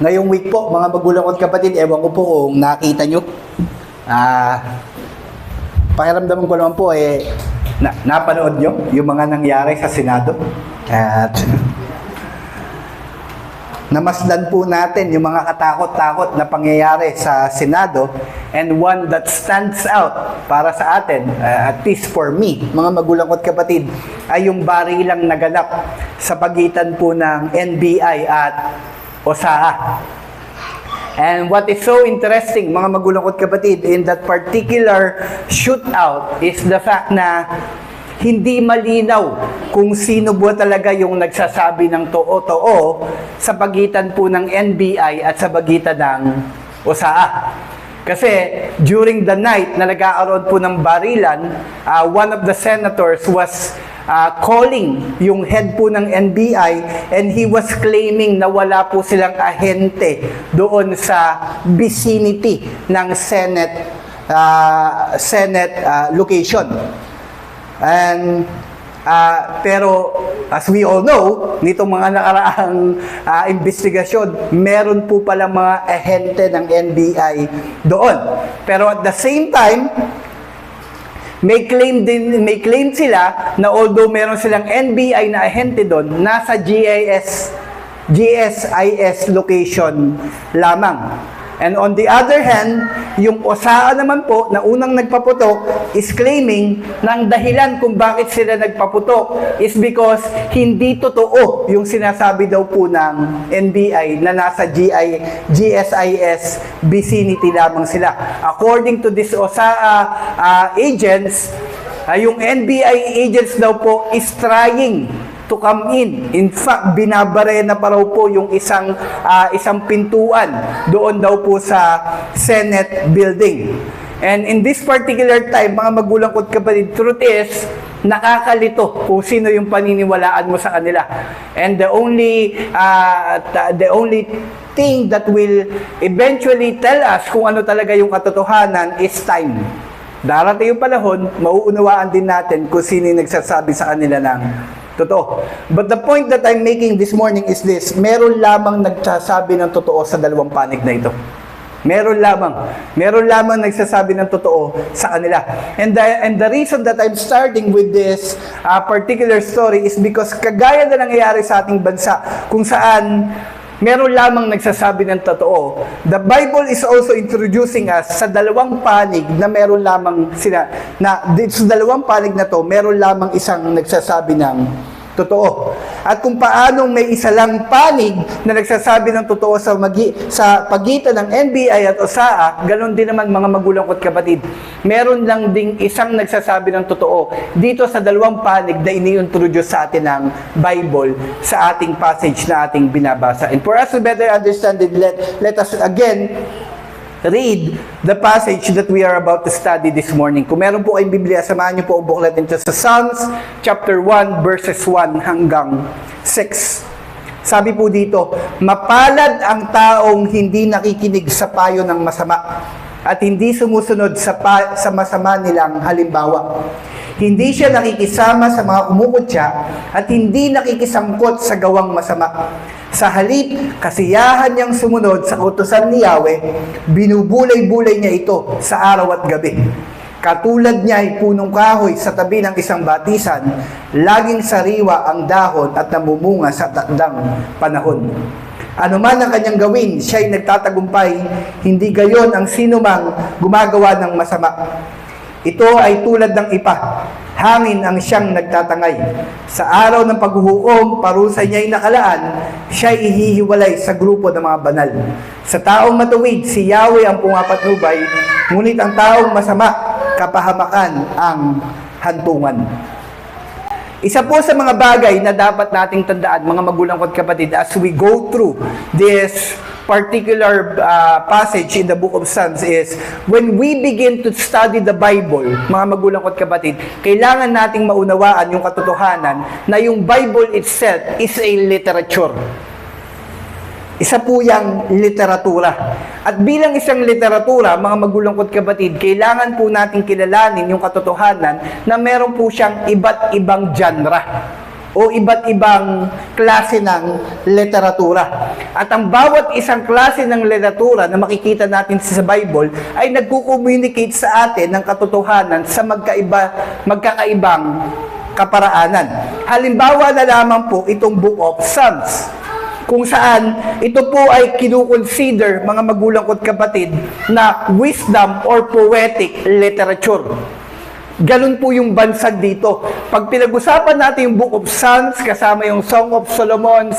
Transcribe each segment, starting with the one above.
Ngayong week po, mga magulang at kapatid, ewan ko po kung nakita nyo. Pakiramdaman ko naman po, napanood nyo yung mga nangyari sa Senado. At namasdan po natin yung mga katakot-takot na pangyayari sa Senado, and one that stands out para sa atin, at least for me, mga magulang at kapatid, ay yung barilang naganap sa pagitan po ng NBI at OSAA. And what is so interesting, mga magulang at kapatid, in that particular shootout is the fact na hindi malinaw kung sino ba talaga yung nagsasabi ng totoo sa pagitan po ng NBI at sa pagitan ng OSAA. Kasi during the night na nag-aaroon po ng barilan, one of the senators was calling yung head po ng NBI, and he was claiming na wala po silang ahente doon sa vicinity ng Senate location. And pero as we all know, nitong mga nakaraang investigasyon, meron po pala mga ahente ng NBI doon. Pero at the same time, may claim sila na although meron silang NBI na ahente doon, nasa GSIS location lamang. And on the other hand, yung OSAA naman po na unang nagpaputok is claiming na ang dahilan kung bakit sila nagpaputok is because hindi totoo yung sinasabi daw po ng NBI na nasa GSIS vicinity lamang sila. According to this OSAA agents, yung NBI agents daw po is trying to come in. In fact, binabare na pa raw po yung isang pintuan doon daw po sa Senate building. And in this particular time, mga magulang ko at kapatid, truth is, nakakalito kung sino yung paniniwalaan mo sa kanila. And the only thing that will eventually tell us kung ano talaga yung katotohanan is time. Darating yung panahon, mauunawaan din natin kung sino yung nagsasabi sa kanila ng totoo. But the point that I'm making this morning is this: meron lamang nagsasabi ng totoo sa dalawang panig na ito. Meron lamang nagsasabi ng totoo sa kanila. And the reason that I'm starting with this particular story is because kagaya na nangyayari sa ating bansa, kung saan meron lamang nagsasabi ng totoo, the Bible is also introducing us sa dalawang panig na meron lamang sila, na sa dalawang panig na to, meron lamang isang nagsasabi ng totoo. At kung paano may isa lang panig na nagsasabi ng totoo sa pagitan ng NBI at OSAA, ganon din naman mga magulang ko at kapatid. Meron lang ding isang nagsasabi ng totoo dito sa dalawang panig na ini-introduce sa atin ng Bible sa ating passage na ating binabasa. And for us to better understand it, let us again read the passage that we are about to study this morning. Kung meron po kayong Biblia, samahan niyo po ang buklat nito sa Psalms chapter 1 verses 1 hanggang 6. Sabi po dito, mapalad ang taong hindi nakikinig sa payo ng masama at hindi sumusunod sa masama nilang halimbawa. Hindi siya nakikisama sa mga kumukutya at hindi nakikisangkot sa gawang masama. Sa halip, kasiyahan niyang sumunod sa utusan ni Yahweh, binubulay-bulay niya ito sa araw at gabi. Katulad niya ay punong kahoy sa tabi ng isang batisan, laging sariwa ang dahon at namumunga sa takdang panahon. Ano man ang kanyang gawin, siya ay nagtatagumpay, hindi gayon ang sinumang gumagawa ng masama. Ito ay tulad ng ipa, hangin ang siyang nagtatangay. Sa araw ng paghuhukom, parusa niya'y nakalaan, siya'y ihihiwalay sa grupo ng mga banal. Sa taong matuwid, si Yahweh ang pumapatnubay, ngunit ang taong masama, kapahamakan ang hantungan. Isa po sa mga bagay na dapat nating tandaan, mga magulang ko at kapatid, as we go through this particular passage in the book of Psalms is, when we begin to study the Bible, mga magulang ko at kapatid, kailangan nating maunawaan yung katotohanan na yung Bible itself is a literature. Isa po yung literatura. At bilang isang literatura, mga magulang ko at kapatid, kailangan po natin kilalanin yung katotohanan na meron po siyang iba't ibang genre. o iba't ibang klase ng literatura. At ang bawat isang klase ng literatura na makikita natin sa Bible ay nagko-communicate sa atin ng katotohanan sa magkakaibang kaparaanan. Halimbawa na lamang po itong Book of Psalms, kung saan ito po ay kinukonsider, mga magulang ko't kapatid, na wisdom or poetic literature. Ganun po yung bansag dito. Pag pinag-usapan natin yung Book of Psalms, kasama yung Song of Solomon,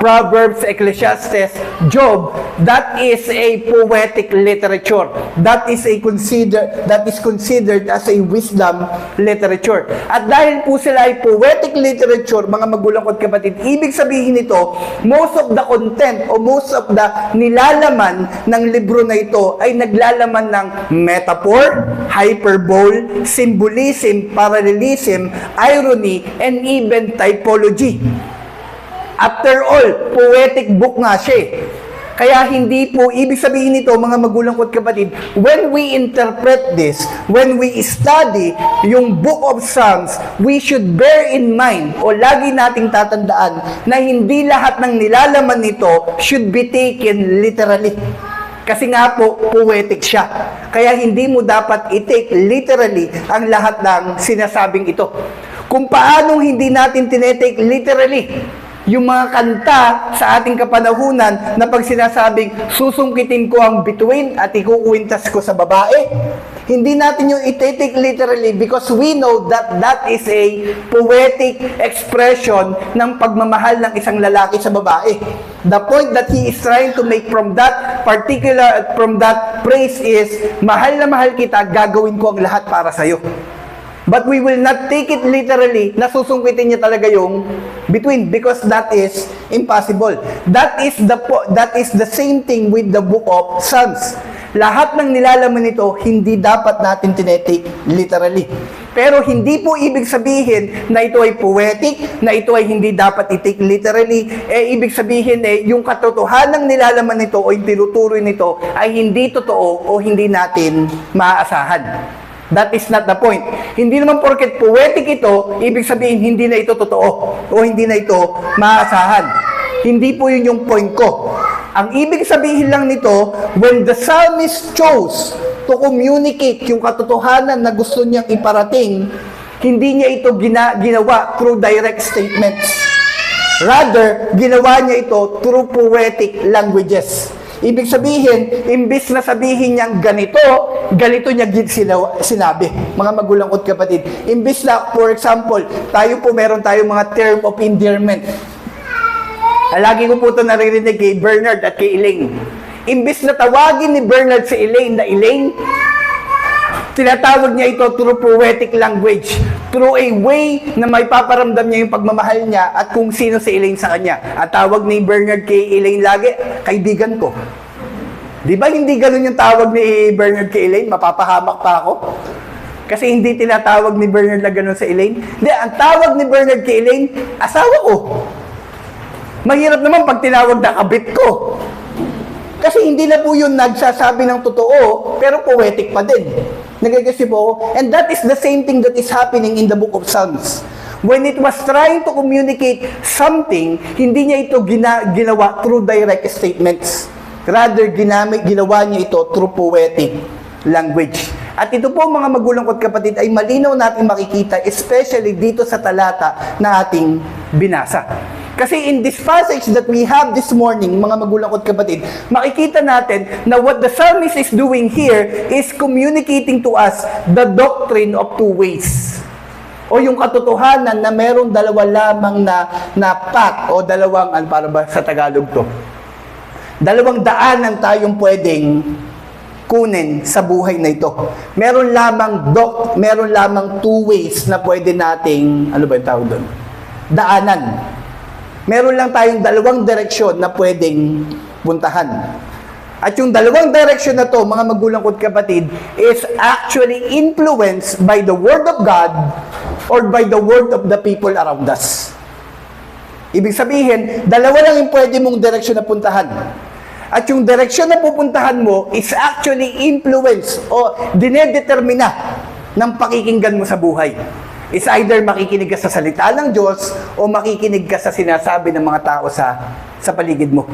Proverbs, Ecclesiastes, Job, that is a poetic literature. That is considered as a wisdom literature. At dahil po sila ay poetic literature, mga magulang ko't kapatid, ibig sabihin nito, most of the content o most of the nilalaman ng libro na ito ay naglalaman ng metaphor, hyperbole, symbolism, parallelism, irony, and even typology. After all, poetic book nga siya. Kaya hindi po, ibig sabihin nito, mga magulang ko't kapatid, when we interpret this, when we study yung Book of Psalms, we should bear in mind, o lagi nating tatandaan, na hindi lahat ng nilalaman nito should be taken literally. Kasi nga po, poetic siya. Kaya hindi mo dapat i-take literally ang lahat ng sinasabing ito. Kung paanong hindi natin tinetake literally yung mga kanta sa ating kapanahunan na pag sinasabing susungkitin ko ang bituin at ikukwintas ko sa babae, hindi natin yung i-take literally because we know that that is a poetic expression ng pagmamahal ng isang lalaki sa babae. The point that he is trying to make from that praise is, mahal na mahal kita, gagawin ko ang lahat para sa'yo. But we will not take it literally na susungkitin niya talaga yung between because that is impossible. That is the same thing with the Book of Psalms. Lahat ng nilalaman nito, hindi dapat natin tinetake literally. Pero hindi po ibig sabihin na ito ay poetic, na ito ay hindi dapat i-take literally. Ibig sabihin yung katotohanan ng nilalaman nito o yung tinuturoy nito ay hindi totoo o hindi natin maaasahan. That is not the point. Hindi naman porket poetic ito, ibig sabihin hindi na ito totoo o hindi na ito maaasahan. Hindi po yun yung point ko. Ang ibig sabihin lang nito, when the psalmist chose to communicate yung katotohanan na gusto niyang iparating, hindi niya ito ginawa through direct statements. Rather, ginawa niya ito through poetic languages. Ibig sabihin, imbis na sabihin niyang ganito niya sinabi. Mga magulang ko't kapatid. Imbis na, for example, meron tayong mga term of endearment. Lagi ko po ito naririnig kay Bernard at kay Elaine. Imbis na tawagin ni Bernard si Elaine na Elaine, tinatawag niya ito through poetic language, through a way na may paparamdam niya yung pagmamahal niya at kung sino si Elaine sa kanya. At tawag ni Bernard kay Elaine lagi, kaibigan ko. Di ba hindi ganun yung tawag ni Bernard kay Elaine? Mapapahamak pa ako. Kasi hindi tinatawag ni Bernard na ganun sa Elaine. Hindi, ang tawag ni Bernard kay Elaine, asawa ko. Mahirap naman pag tinawag na kabit ko. Kasi hindi na po yun nagsasabi ng totoo, pero poetic pa din. Nagagasi po ako? And that is the same thing that is happening in the Book of Psalms. When it was trying to communicate something, hindi niya ito ginawa through direct statements. Rather, ginawa niya ito through poetic language. At ito po mga magulang ko't kapatid ay malinaw natin makikita, especially dito sa talata na ating binasa. Kasi in this passage that we have this morning, mga magulang ko't kapatid, makikita natin na what the psalmist is doing here is communicating to us the doctrine of two ways. O yung katotohanan na merong dalawa lamang na path o dalawang, para ba sa Tagalog to? Dalawang daanan tayong pwedeng kunin sa buhay na ito. Meron lamang two ways na pwede nating, ano ba yung tawag doon? Daanan. Meron lang tayong dalawang direksyon na pwedeng puntahan. At yung dalawang direksyon na to, mga magulang ko't kapatid, is actually influenced by the Word of God or by the Word of the people around us. Ibig sabihin, dalawa lang yung pwede mong direksyon na puntahan. At yung direksyon na pupuntahan mo is actually influence o dinedetermina ng pakikinggan mo sa buhay. is either makikinig ka sa salita ng Diyos o makikinig ka sa sinasabi ng mga tao sa paligid mo.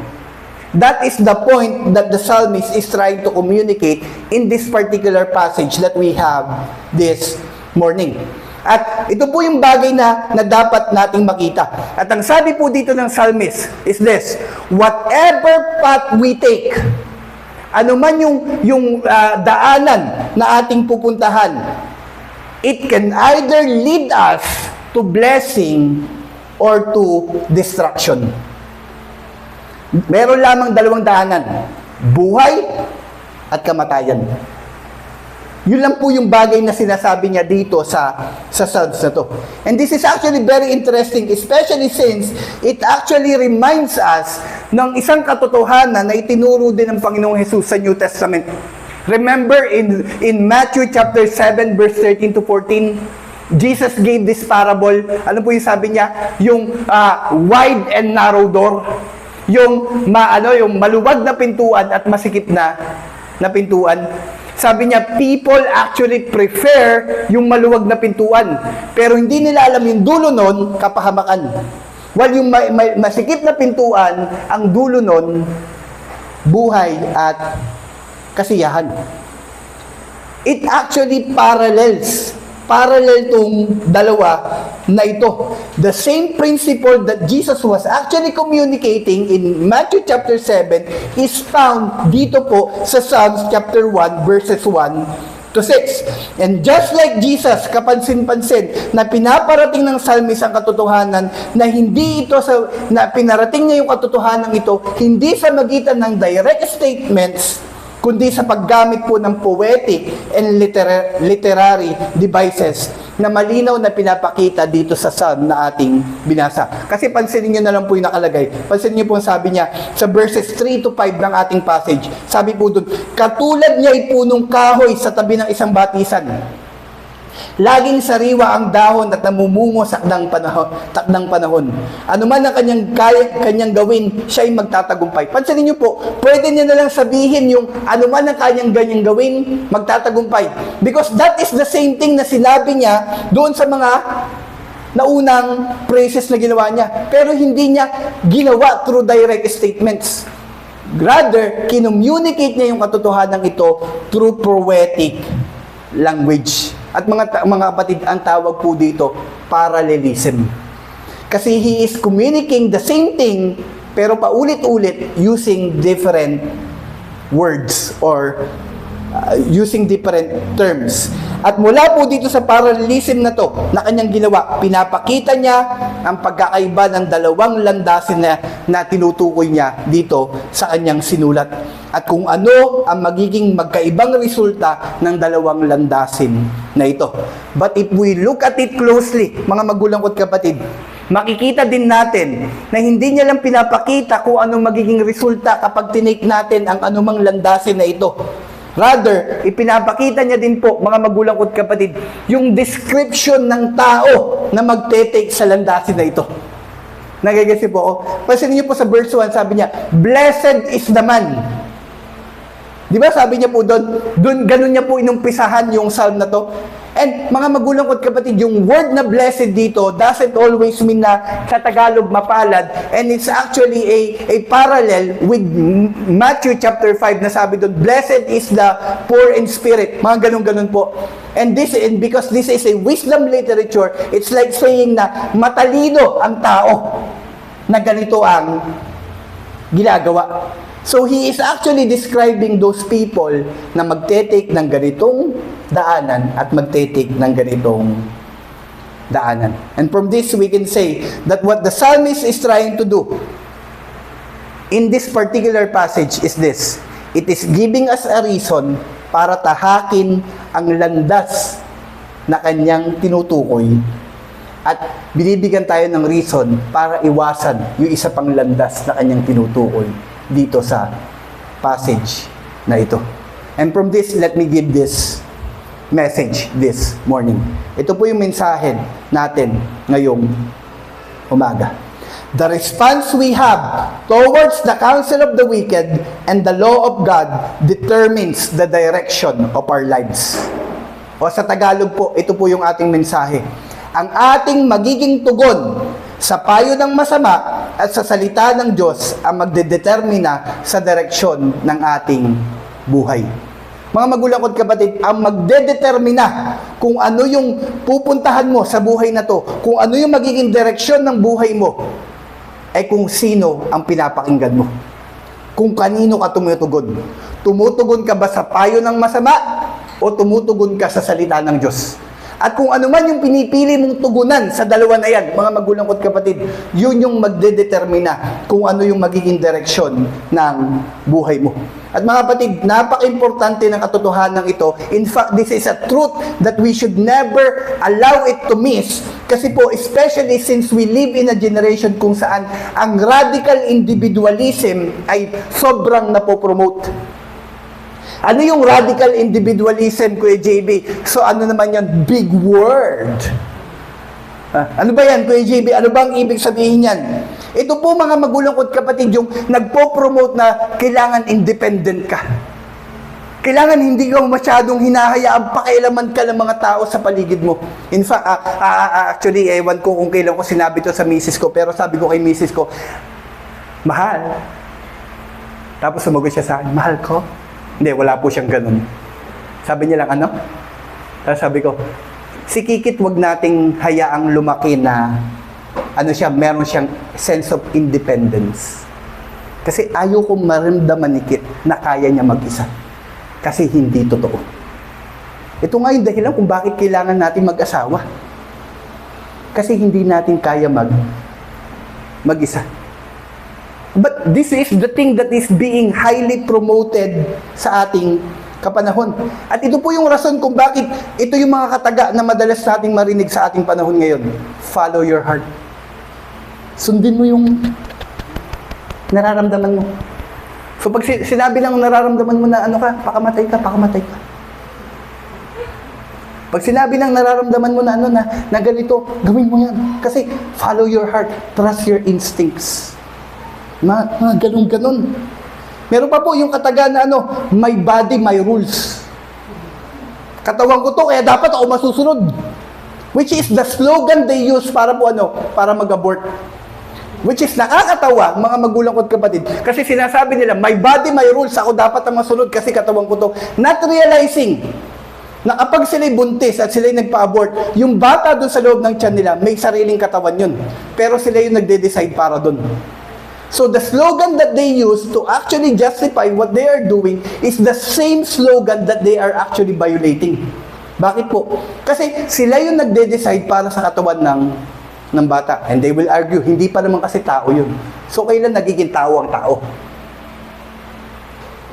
That is the point that the psalmist is trying to communicate in this particular passage that we have this morning. At ito po yung bagay na dapat nating makita. At ang sabi po dito ng psalmist is this: whatever path we take, ano man yung daanan na ating pupuntahan, it can either lead us to blessing or to destruction. Meron lamang dalawang daanan, buhay at kamatayan. Yun lang po yung bagay na sinasabi niya dito sa Psalms na to. And this is actually very interesting, especially since it actually reminds us ng isang katotohanan na itinuro din ng Panginoong Jesus sa New Testament. Remember in Matthew chapter 7 verse 13 to 14, Jesus gave this parable. Ano po yung sabi niya? Yung wide and narrow door. Yung maluwag na pintuan at masikip na pintuan. Sabi niya, people actually prefer yung maluwag na pintuan. Pero hindi nila alam yung dulo nun, kapahamakan. While yung masikip na pintuan, ang dulo nun, buhay at kasiyahan. It actually parallel tong dalawa na ito. The same principle that Jesus was actually communicating in Matthew chapter 7 is found dito po sa Psalms chapter 1 verses 1 to 6. And just like Jesus, kapansin-pansin na pinaparating ng psalmist ang katotohanan na hindi ito na pinarating niya yung katotohanan ito hindi sa magitan ng direct statements, kundi sa paggamit po ng poetic and literary devices na malinaw na pinapakita dito sa psalm na ating binasa. Kasi pansinin niyo na lang po yung nakalagay. Pansinin niyo po ang sabi niya sa verses 3 to 5 ng ating passage. Sabi po doon, katulad niya ay punong kahoy sa tabi ng isang batisan. Laging sariwa ang dahon at namumungo sa takdang panahon. Ano man ang kanyang gawin, siya ay magtatagumpay. Pansinin niyo po, pwede niya na lang sabihin yung ano man ang kanyang gawin, magtatagumpay. Because that is the same thing na sinabi niya doon sa mga naunang praises na ginawa niya. Pero hindi niya ginawa through direct statements. Rather, kinommunicate niya yung katotohanan ito through poetic language. At mga kapatid, ang tawag po dito, parallelism. Kasi he is communicating the same thing, pero paulit-ulit using different words or using different terms. At mula po dito sa parallelism na to, na kanyang ginawa, pinapakita niya ang pagkakaiba ng dalawang landasin na tinutukoy niya dito sa kanyang sinulat. At kung ano ang magiging magkaibang resulta ng dalawang landasin na ito. But if we look at it closely, mga magulang at kapatid, makikita din natin na hindi niya lang pinapakita kung anong magiging resulta kapag tinake natin ang anumang landasin na ito. Rather, ipinapakita niya din po, mga magulang at kapatid, yung description ng tao na magte-take sa landasin na ito. Nagigesi po ako. Pansinin niyo po sa verse 1, sabi niya, blessed is the man. Di ba sabi niya po doon, ganun niya po inumpisahan yung psalm na to. And mga magulang at kapatid, yung word na blessed dito doesn't always mean na sa Tagalog mapalad. And it's actually a parallel with Matthew chapter 5 na sabi doon, blessed is the poor in spirit. Mga ganun-ganun po. And because this is a wisdom literature, it's like saying na matalino ang tao na ganito ang ginagawa. So, he is actually describing those people na magte-take ng ganitong daanan at magte-take ng ganitong daanan. And from this, we can say that what the psalmist is trying to do in this particular passage is this. It is giving us a reason para tahakin ang landas na kanyang tinutukoy at binibigyan tayo ng reason para iwasan yung isa pang landas na kanyang tinutukoy dito sa passage na ito. And from this, let me give this message this morning. Ito po yung mensahe natin ngayong umaga. The response we have towards the counsel of the wicked and the law of God determines the direction of our lives. O sa Tagalog po, ito po yung ating mensahe. ang ating magiging tugon sa payo ng masama at sa salita ng Diyos ang magdedetermina sa direksyon ng ating buhay. Mga magulang at kapatid, ang magdedetermina kung ano yung pupuntahan mo sa buhay na to, kung ano yung magiging direksyon ng buhay mo, ay kung sino ang pinapakinggan mo. Kung kanino ka tumutugon. Tumutugon ka ba sa payo ng masama o tumutugon ka sa salita ng Diyos? At kung ano man yung pinipili mong tugunan sa dalawa na yan, mga magulang at kapatid, yun yung magdedetermina kung ano yung magiging direksyon ng buhay mo. At mga kapatid, napaka-importante ng katotohanan ito. In fact, this is a truth that we should never allow it to miss. Kasi po, especially since we live in a generation kung saan ang radical individualism ay sobrang napopromote. Ano yung radical individualism, Kuya JB? So ano naman yan? Big word. Ano ba yan, Kuya JB? Ano ba ang ibig sabihin yan? Ito po mga magulang at kapatid, yung nagpo-promote na kailangan independent ka. Kailangan hindi ka masyadong hinahayaan, pakialaman ka ng mga tao sa paligid mo. In fact, actually, ewan ko kung kailan ko sinabi to sa misis ko, pero sabi ko kay misis ko, mahal. Tapos sumagot siya sa akin, mahal ko? Hindi, wala po siyang ganun. Sabi niya lang, ano? Tapos sabi ko, si Kikit, wag nating hayaang lumaki na, meron siyang sense of independence. Kasi ayaw kong maramdaman ni Kit na kaya niya mag-isa. Kasi hindi totoo. Ito nga yung dahilan kung bakit kailangan natin mag-asawa. Kasi hindi natin kaya mag-isa. But this is the thing that is being highly promoted sa ating kapanahon. At ito po yung rason kung bakit ito yung mga kataga na madalas nating marinig sa ating panahon ngayon. Follow your heart. Sundin mo yung nararamdaman mo. So pag sinabi lang nararamdaman mo na pakamatay ka. Pag sinabi lang nararamdaman mo na ganito, gawin mo yan. Kasi follow your heart, trust your instincts. Ganun. Meron pa po yung kataga na my body, my rules. Katawan ko to, kaya dapat ako masusunod. Which is the slogan they use para po para mag-abort. Which is nakakatawa, mga magulang ko at kapatid. Kasi sinasabi nila, my body, my rules, ako dapat ang masunod kasi katawan ko to. Not realizing na kapag sila'y buntis at sila'y nagpa-abort, yung bata doon sa loob ng tiyan nila, may sariling katawan yun. Pero sila yung nagde-decide para doon. So the slogan that they use to actually justify what they are doing is the same slogan that they are actually violating. Bakit po? Kasi sila yung nagde-decide para sa katawan ng bata. And they will argue, hindi pa naman kasi tao yun. So kailan nagiging tao ang tao?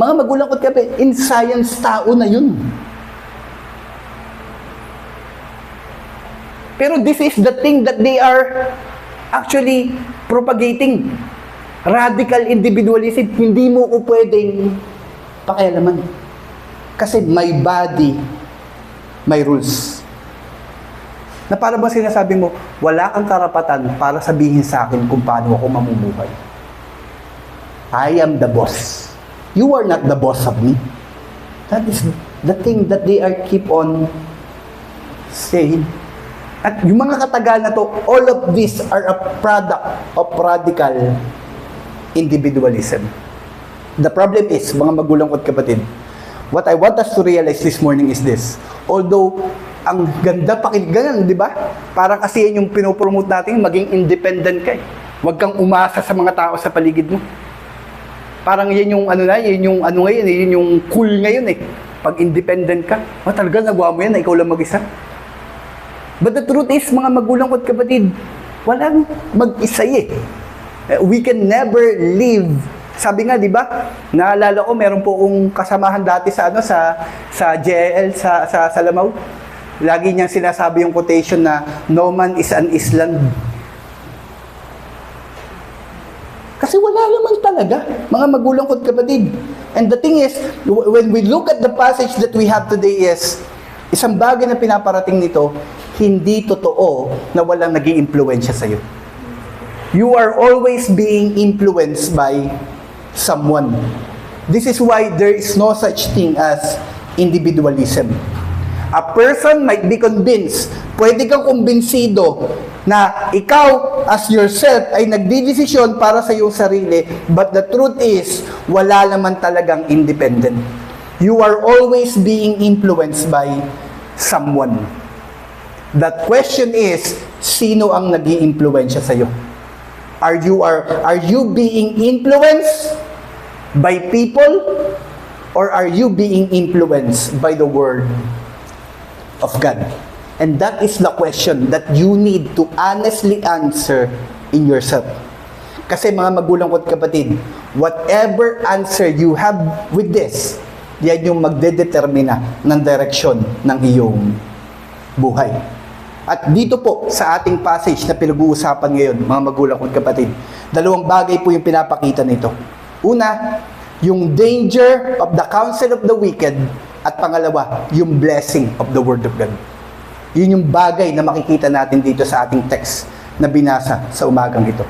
Mga magulang ko kape, in science, tao na yun. Pero this is the thing that they are actually propagating. Radical individualism, hindi mo ko pwedeng pakialaman. Kasi my body, my rules. Na para ba sinasabi mo, wala kang karapatan para sabihin sa akin kung paano ako mamumuhay. I am the boss. You are not the boss of me. That is the thing that they are keep on saying. At yung mga katagal na to, all of these are a product of radical individualism. The problem is, mga magulang ko at kapatid, what I want us to realize this morning is this. Although, ang ganda pakinggan, di ba? Parang kasi yan yung pinopromote natin, maging independent ka eh. Huwag kang umasa sa mga tao sa paligid mo. Parang yan yung ngayon, yun yung cool ngayon eh. Pag independent ka, talaga nagawa mo yan na ikaw lang mag-isa. But the truth is, mga magulang ko at kapatid, walang mag-isa eh. We can never live. Sabi nga, di ba? Naalala ko, meron po akong kasamahan dati sa JL, sa Salamaw. Lagi niyang sinasabi yung quotation na, no man is an island. Kasi wala naman talaga, mga magulang ko at kapatid. And the thing is, when we look at the passage that we have today is, isang bagay na pinaparating nito, hindi totoo na walang naging impluwensya sa'yo. You are always being influenced by someone. This is why there is no such thing as individualism. A person might be convinced Pwede kang kumbinsido na ikaw as yourself ay nagdidesisyon para sa iyong sarili, but the truth is, wala naman talagang independent. You are always being influenced by someone. The question is, sino ang nag-iimpluwensya sa iyo? Are you being influenced by people, or are you being influenced by the Word of God? And that is the question that you need to honestly answer in yourself. Kasi mga magulang ko at kapatid, whatever answer you have with this, yan yung magdedetermina ng direksyon ng iyong buhay. At dito po sa ating passage na pinag-uusapan ngayon, mga magulang ko at kapatid, dalawang bagay po yung pinapakita nito. Una, yung danger of the counsel of the wicked, at pangalawa, yung blessing of the Word of God. Yun yung bagay na makikita natin dito sa ating text na binasa sa umagang ito.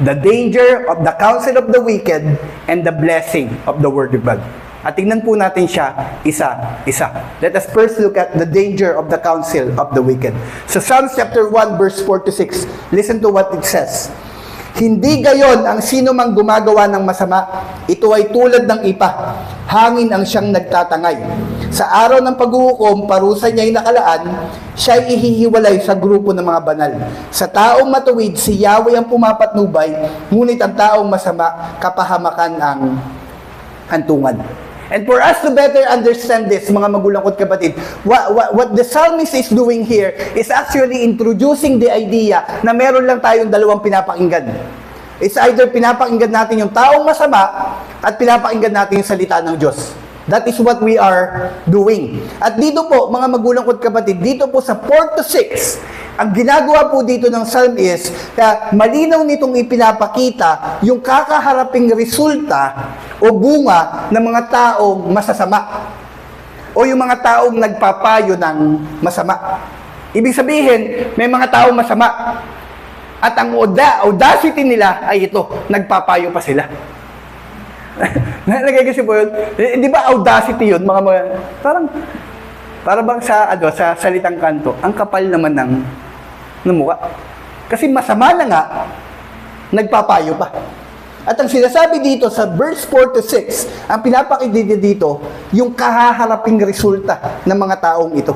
The danger of the counsel of the wicked and the blessing of the Word of God. At tingnan po natin siya isa-isa. Let us first look at the danger of the counsel of the wicked. So Psalms chapter 1 verse 4 to 6, listen to what it says. Hindi gayon ang sino mang gumagawa ng masama, ito ay tulad ng ipa, hangin ang siyang nagtatangay. Sa araw ng paghuhukom, parusa niya'y nakalaan, siya'y ihihiwalay sa grupo ng mga banal. Sa taong matuwid, si Yahweh ang pumapatnubay, ngunit ang taong masama, kapahamakan ang hantungan. And for us to better understand this, mga magulang ko at kapatid, what the psalmist is doing here is actually introducing the idea na meron lang tayong dalawang pinapakinggan. It's either pinapakinggan natin yung taong masama at pinapakinggan natin yung salita ng Diyos. That is what we are doing. At dito po, mga magulang ko at kapatid, dito po sa 4 to 6, ang ginagawa po dito ng psalm is, malinaw nitong ipinapakita yung kakaharaping resulta o bunga ng mga taong masasama o yung mga taong nagpapayo ng masama. Ibig sabihin, may mga taong masama at ang audacity nila ay ito, nagpapayo pa sila. Nalagay kasi po yun, di ba audacity yun, para bang sa salitang kanto, ang kapal naman ng mukha. Kasi masama na nga, nagpapayo pa. At ang sinasabi dito sa verse 4 to 6, ang pinapakita dito, yung kahaharaping resulta ng mga taong ito.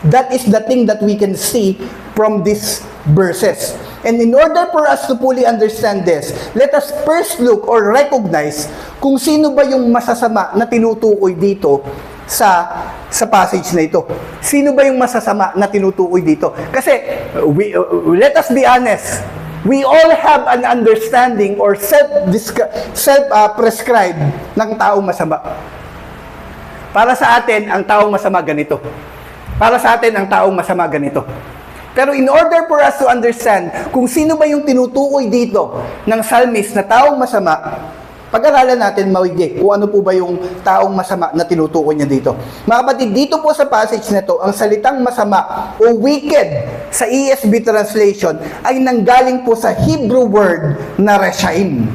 That is the thing that we can see from these verses. And in order for us to fully understand this, let us first look or recognize kung sino ba yung masasama na tinutukoy dito sa passage na ito. Sino ba yung masasama na tinutukoy dito? Kasi, let us be honest, we all have an understanding or self-prescribed ng taong masama. Para sa atin, ang taong masama ganito. Para sa atin, ang taong masama ganito. Pero in order for us to understand kung sino ba yung tinutukoy dito ng psalmist na taong masama, pag-aralan natin maigi kung ano po ba yung taong masama na tinutukoy niya dito. Mga kapatid, dito po sa passage na to, ang salitang masama o wicked sa ESV translation ay nanggaling po sa Hebrew word na reshaim.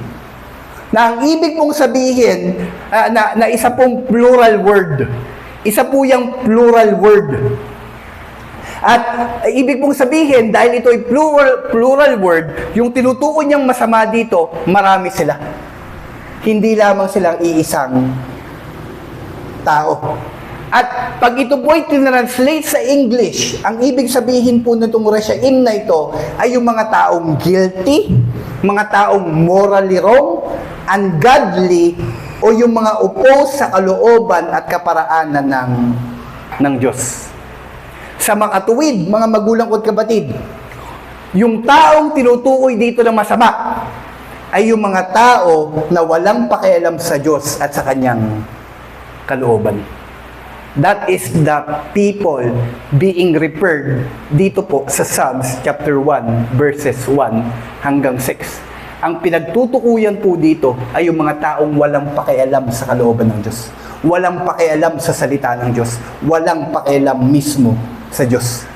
Na ang ibig pong sabihin na isa pong plural word. Isa po yung plural word. At ibig pong sabihin, dahil ito ay plural word, yung tinutukoy niyang masama dito, marami sila. Hindi lamang silang iisang tao. At pag ito po ay tinranslate sa English, ang ibig sabihin po nitong reshaim na ito ay yung mga taong guilty, mga taong morally wrong, ungodly, o yung mga oppose sa kalooban at kaparaanan ng Diyos. Sa mga tuwid, mga magulang ko at kapatid, yung taong tinutukoy dito ng masama ay yung mga tao na walang pakialam sa Diyos at sa kanyang kalooban. That is the people being referred dito po sa Psalms chapter 1 verses 1 hanggang 6. Ang pinagtutukuyan po dito ay yung mga taong walang pakialam sa kalooban ng Diyos. Walang pakialam sa salita ng Diyos. Walang pakialam mismo sa Diyos.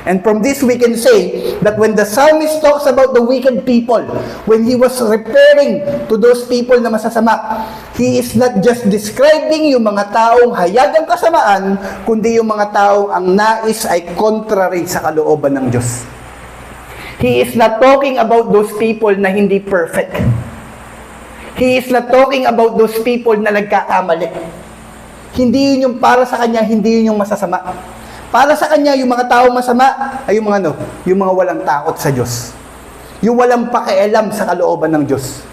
And from this we can say that when the psalmist talks about the wicked people, when he was referring to those people na masasama, He is not just describing yung mga taong hayagang kasamaan, kundi yung mga taong ang nais ay contrary sa kalooban ng Diyos. He is not talking about those people na hindi perfect. He is not talking about those people na nagkakamali. Hindi yun yung para sa kanya, hindi yun yung masasama. Para sa kanya, yung mga taong masama ay yung mga ano, yung mga walang takot sa Diyos. Yung walang pakialam sa kalooban ng Diyos.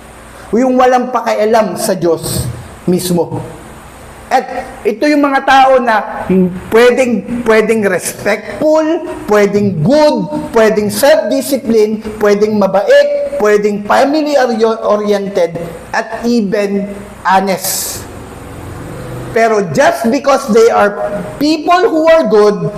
Yung walang pakialam sa Diyos mismo. At ito yung mga tao na pwedeng respectful, pwedeng good, pwedeng self-discipline, pwedeng mabait, pwedeng family-oriented, at even honest. Pero just because they are people who are good,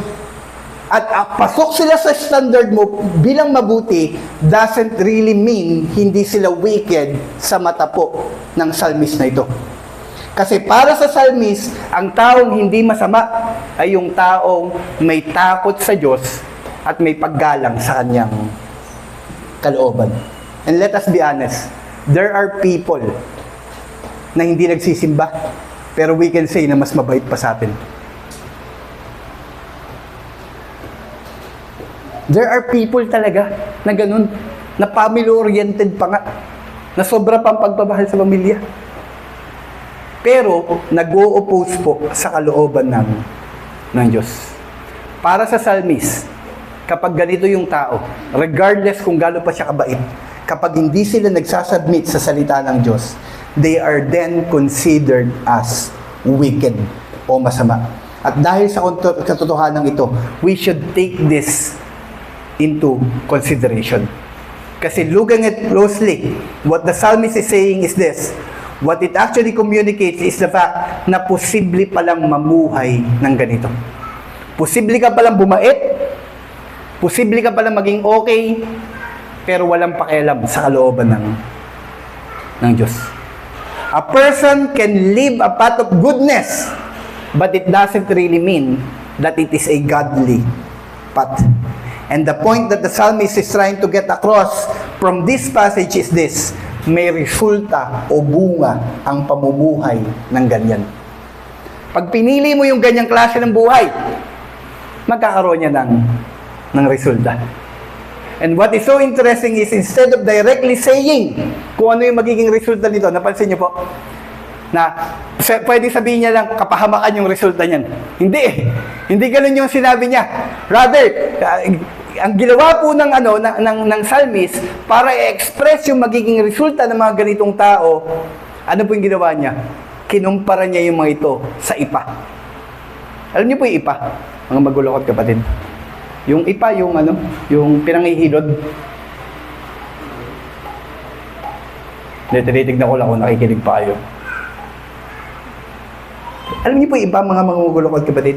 at pasok sila sa standard mo bilang mabuti, doesn't really mean hindi sila wicked sa mata po ng psalmist na ito. Kasi para sa psalmist, ang taong hindi masama ay yung taong may takot sa Diyos at may paggalang sa kanyang kalooban. And let us be honest, there are people na hindi nagsisimba, pero we can say na mas mabait pa sa atin. There are people talaga na ganun, na family-oriented pa nga, na sobra pang pagpamahal sa pamilya. Pero, nag-o-oppose po sa kalooban ng Diyos. Para sa psalmist, kapag ganito yung tao, regardless kung gaano pa siya kabait, kapag hindi sila nagsasubmit sa salita ng Diyos, they are then considered as wicked o masama. At dahil sa katotohanan ito, we should take this into consideration. Kasi looking at closely, what the psalmist is saying is this: what it actually communicates is the fact na posible palang mamuhay ng ganito. Posible ka palang bumait, posible ka palang maging okay, pero walang pakialam sa kalooban ng Diyos. A person can live a path of goodness, but it doesn't really mean that it is a godly path. And the point that the psalmist is trying to get across from this passage is this: may resulta o bunga ang pamumuhay ng ganyan. Pag pinili mo yung ganyang klase ng buhay, magkakaroon niya ng resulta. And what is so interesting is, instead of directly saying kung ano yung magiging resulta nito, napansin niyo po, na pwede sabihin niya lang, kapahamakan yung resulta niyan. Hindi eh. Hindi ganun yung sinabi niya. Rather, ang ginawa po ng psalmist para i-express yung magiging resulta ng mga ganitong tao, ano po yung ginawa niya? Kinumpara niya yung mga ito sa ipa. Alam niyo po yung ipa, mga magulang at kapatid? Yung ipa, yung pinangihilod. Tinitignan ko lang kung nakikinig pa kayo. Alam niyo po yung ipa, mga magulang at kapatid?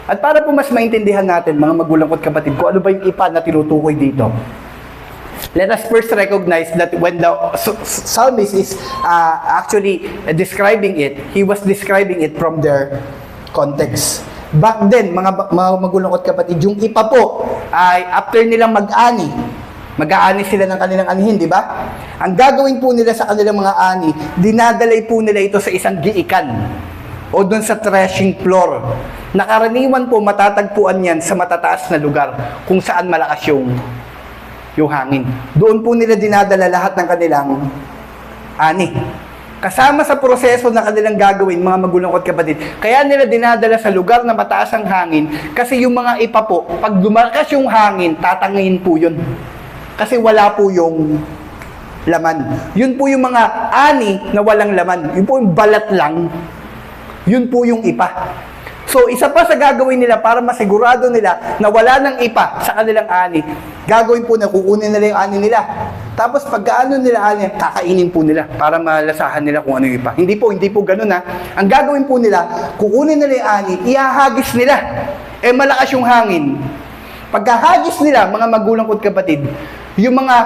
At para po mas maintindihan natin, mga magulang at kapatid, kung ano ba yung ipa na tinutukoy dito, let us first recognize that when the psalmist is actually describing it, he was describing it from their context. Back then, mga magulang at kapatid, yung ipa po ay after nilang mag-aani sila ng kanilang anihin, di ba? Ang gagawin po nila sa kanilang mga ani, dinadalay po nila ito sa isang giikan o doon sa threshing floor. Nakaraniwan po matatagpuan yan sa matataas na lugar kung saan malakas yung hangin. Doon po nila dinadala lahat ng kanilang ani. Kasama sa proseso na kanilang gagawin, mga magulang at kapatid, kaya nila dinadala sa lugar na mataas ang hangin kasi yung mga ipa po, pag lumakas yung hangin, tatangin po yun. Kasi wala po yung laman. Yun po yung mga ani na walang laman. Yun po yung balat lang. Yun po yung ipa. So, isa pa sa gagawin nila para masigurado nila na wala ng ipa sa kanilang ani, gagawin po na kukunin nila yung ani nila. Tapos, pagkaano nila ani, kakainin po nila para malasahan nila kung ano yung ipa. Hindi po ganun ha. Ang gagawin po nila, kukunin nila yung ani, ihahagis nila. Malakas yung hangin. Pagkahagis nila, mga magulang ko't kapatid, yung mga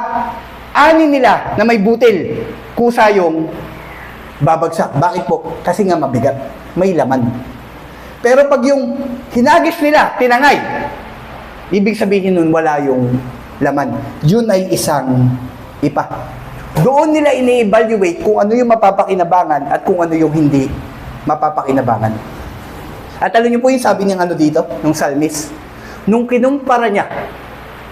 ani nila na may butil, kusa yung babagsak. Bakit po? Kasi nga mabigat. May laman. Pero pag yung hinagis nila, tinangay, ibig sabihin nun wala yung laman. Yun ay isang ipa. Doon nila ini-evaluate kung ano yung mapapakinabangan at kung ano yung hindi mapapakinabangan. At alam niyo po yung sabi niyang ano dito, nung psalmist, nung kinumpara niya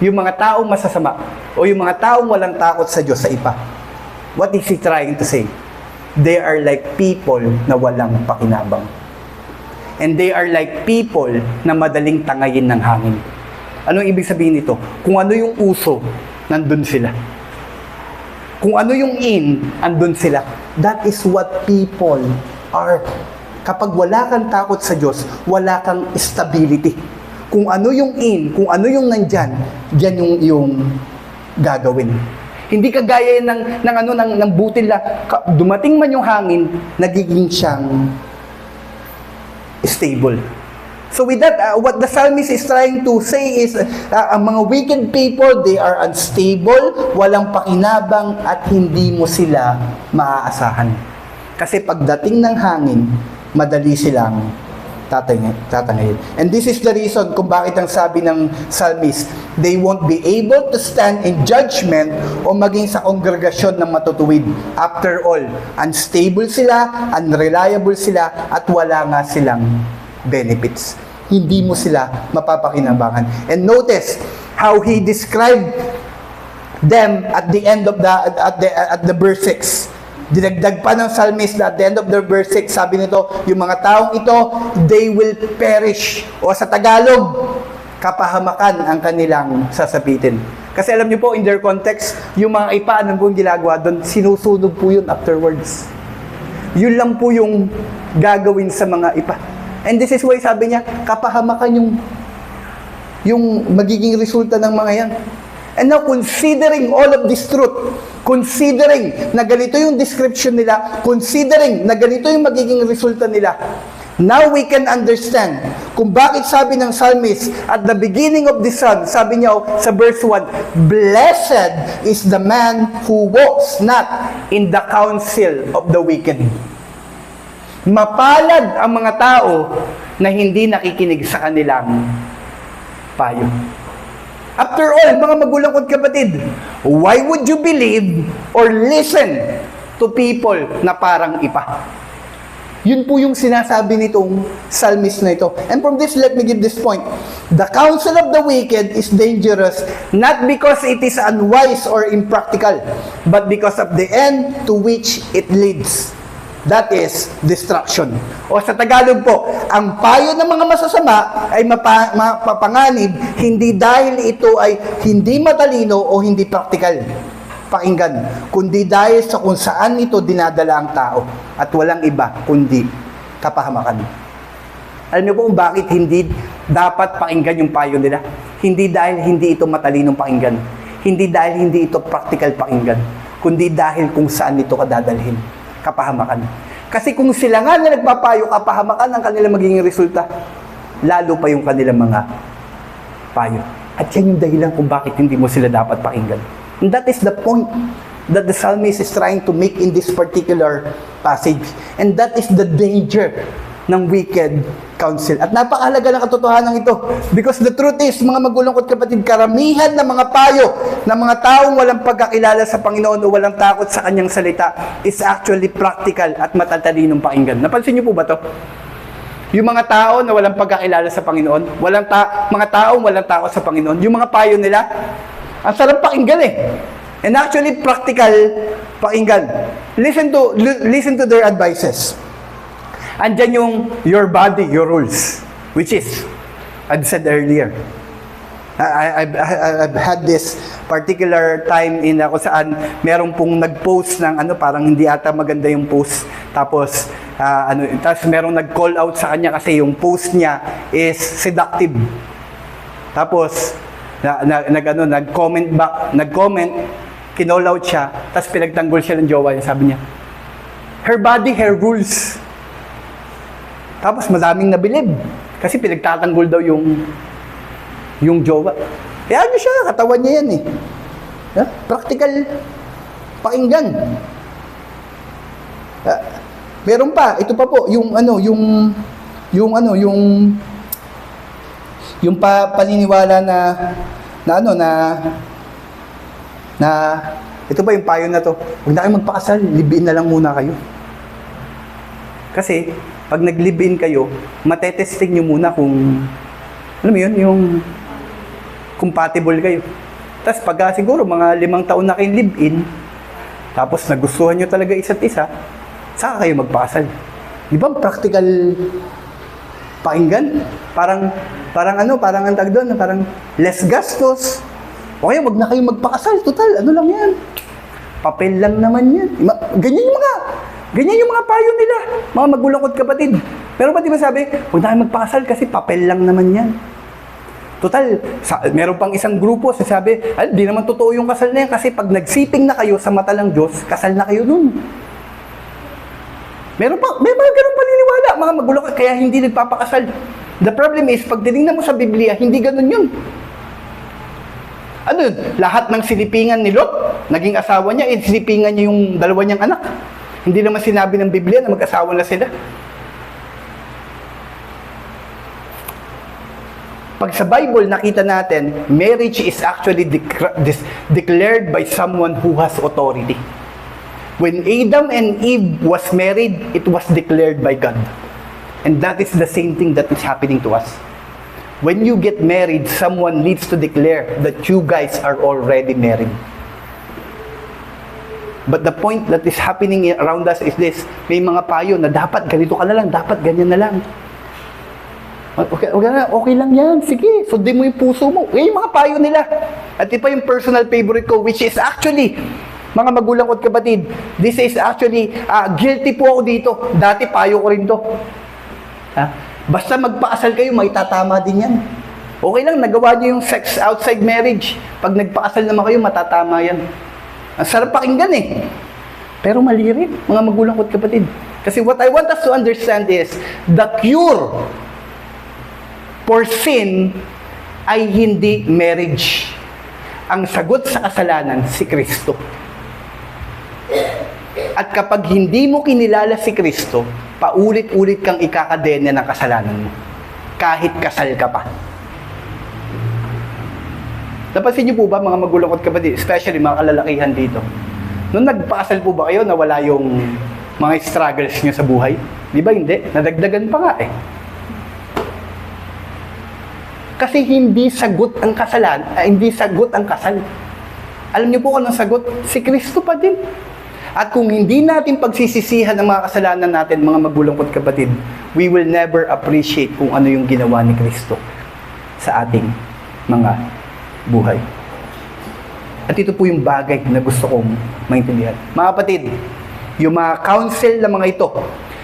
yung mga taong masasama o yung mga taong walang takot sa Diyos sa iba, what is he trying to say? They are like people na walang pakinabang. And they are like people na madaling tangayin ng hangin. Anong ibig sabihin nito? Kung ano yung uso, nandun sila. Kung ano yung in, andun sila. That is what people are. Kapag wala kang takot sa Diyos, wala kang stability. Kung ano yung in, kung ano yung nandyan, yan yung gagawin. Hindi kagaya ng butil na dumating man yung hangin, nagiging siyang stable. So with that, what the psalmist is trying to say is, ang mga wicked people, they are unstable, walang pakinabang, at hindi mo sila maaasahan. Kasi pagdating ng hangin, madali silang tatangayin. And this is the reason kung bakit ang sabi ng psalmist, they won't be able to stand in judgment o maging sa kongregasyon ng matutuwid. After all, unstable sila, unreliable sila, at wala nga silang benefits. Hindi mo sila mapapakinabangan. And notice how he described them at the end of the verse 6. Dinagdag pa ng psalmist na at the end of the verse 6, sabi nito, yung mga taong ito, they will perish. O sa Tagalog, kapahamakan ang kanilang sasapitin. Kasi alam niyo po, in their context, yung mga ipa, anong pong ginagawa doon, sinusunog po yun afterwards. Yun lang po yung gagawin sa mga ipa. And this is why sabi niya, kapahamakan yung magiging resulta ng mga yan. And now, considering all of this truth, considering na ganito yung description nila, considering na ganito yung magiging resulta nila, now we can understand kung bakit sabi ng psalmist at the beginning of the psalm, sabi niya sa verse 1, blessed is the man who walks not in the counsel of the wicked. Mapalad ang mga tao na hindi nakikinig sa kanilang payo. After all, mga magulang at kapatid, why would you believe or listen to people na parang ipa? Yun po yung sinasabi nitong psalmist na ito. And from this, let me give this point. The counsel of the wicked is dangerous not because it is unwise or impractical, but because of the end to which it leads. That is destruction. O sa Tagalog po, ang payo ng mga masasama ay mapapanganib hindi dahil ito ay hindi matalino o hindi praktikal pakinggan, kundi dahil sa kung saan ito dinadala ang tao at walang iba kundi kapahamakan. Alam niyo po kung bakit hindi dapat pakinggan yung payo nila? Hindi dahil hindi ito matalinong pakinggan. Hindi dahil hindi ito praktikal pakinggan. Kundi dahil kung saan ito kadadalhin. Kapahamakan. Kasi kung sila nga na nagpapayo, kapahamakan ang kanilang magiging resulta, lalo pa yung kanilang mga payo. At yan yung dahilan kung bakit hindi mo sila dapat pakinggan. And that is the point that the psalmist is trying to make in this particular passage. And that is the danger ng wicked counsel. At napakahalaga ng katotohanan ito. Because the truth is, mga magulang at kapatid, karamihan ng mga payo ng mga taong walang pagkakilala sa Panginoon o walang takot sa kanyang salita is actually practical at matatalinong pakinggan. Napansin niyo po ba to? Yung mga tao na walang pagkakilala sa Panginoon, mga taong walang takot sa Panginoon, yung mga payo nila, ang sarap pakinggan eh. And actually, practical pakinggan. Listen to their advices. Andyan yung your body, your rules, which is, I've said earlier, I've had this particular time kung saan merong pong nag-post ng parang hindi ata maganda yung post. Tapos, tapos merong nag-call out sa kanya kasi yung post niya is seductive. Tapos, nag-comment, kinall out siya, tapos pinagtanggol siya ng jowa niya. Sabi niya, her body, her rules. Tapos madaming nabilib. Kasi pinagtatanggol daw yung jowa. Kaya ano siya, katawan niya yan eh. Practical pakinggan. Meron pa, ito pa po, yung paniniwala na Ito pa yung payo na to. Huwag na kayo magpakasal, live-in na lang muna kayo. Kasi, pag nag-live-in kayo, matetesting nyo muna kung, alam mo yun, yung compatible kayo. Tapos pag siguro mga 5 taon na kayong live-in, tapos nagustuhan nyo talaga isa't isa, saka kayo magpakasal. Di ba practical pakinggan? Parang ang tag doon, parang less gastos. O kaya wag na kayo magpakasal, total, ano lang yan? Papel lang naman yan. Ganyan yung mga payo nila, mga magulang ko't kapatid. Pero ba di ba sabi, huwag na kayo magpakasal kasi papel lang naman yan. Total, meron pang isang grupo, sasabi, di naman totoo yung kasal na yan kasi pag nagsiping na kayo sa mata ng Diyos, kasal na kayo dun. May mga ganun paniniwala, mga magulang, kaya hindi nagpapakasal. The problem is, pag tinignan mo sa Biblia, hindi ganun yun. Ano yun? Lahat ng silipingan ni Lot, naging asawa niya, silipingan niya yung 2 niyang anak. Hindi naman sinabi ng Biblia na mag-asawa na sila. Pag sa Bible, nakita natin, marriage is actually declared by someone who has authority. When Adam and Eve was married, it was declared by God. And that is the same thing that is happening to us. When you get married, someone needs to declare that you guys are already married. But the point that is happening around us is this, may mga payo na dapat ganito ka na lang, dapat ganyan na lang. Okay lang yan, sige, sundin mo yung puso mo. Yung mga payo nila. At ito yung personal favorite ko, which is actually, mga magulang ko't kapatid, this is actually, guilty po ako dito. Dati payo ko rin to. Basta magpakasal kayo, may tatama din yan. Okay lang, nagawa niyo yung sex outside marriage. Pag nagpakasal naman kayo, matatama yan. Ang sarap pakinggan eh. Pero mali rin, mga magulang ko't kapatid. Kasi what I want us to understand is, the cure for sin ay hindi marriage. Ang sagot sa kasalanan, si Kristo. At kapag hindi mo kinilala si Kristo, paulit-ulit kang ikakadena ng kasalanan mo. Kahit kasal ka pa. Napansin niyo po ba, mga magulang ko't kapatid, especially mga kalalakihan dito, nung nagpakasal po ba kayo, nawala yung mga struggles niyo sa buhay? Di ba hindi? Nadagdagan pa nga eh. Kasi hindi sagot ang hindi sagot ang kasal. Alam niyo po kung anong sagot? Si Kristo pa din. At kung hindi natin pagsisisihan ang mga kasalanan natin, mga magulang ko't kapatid, we will never appreciate kung ano yung ginawa ni Kristo sa ating mga buhay. At ito po yung bagay na gusto kong maintindihan. Mga kapatid, yung mga counsel na mga ito,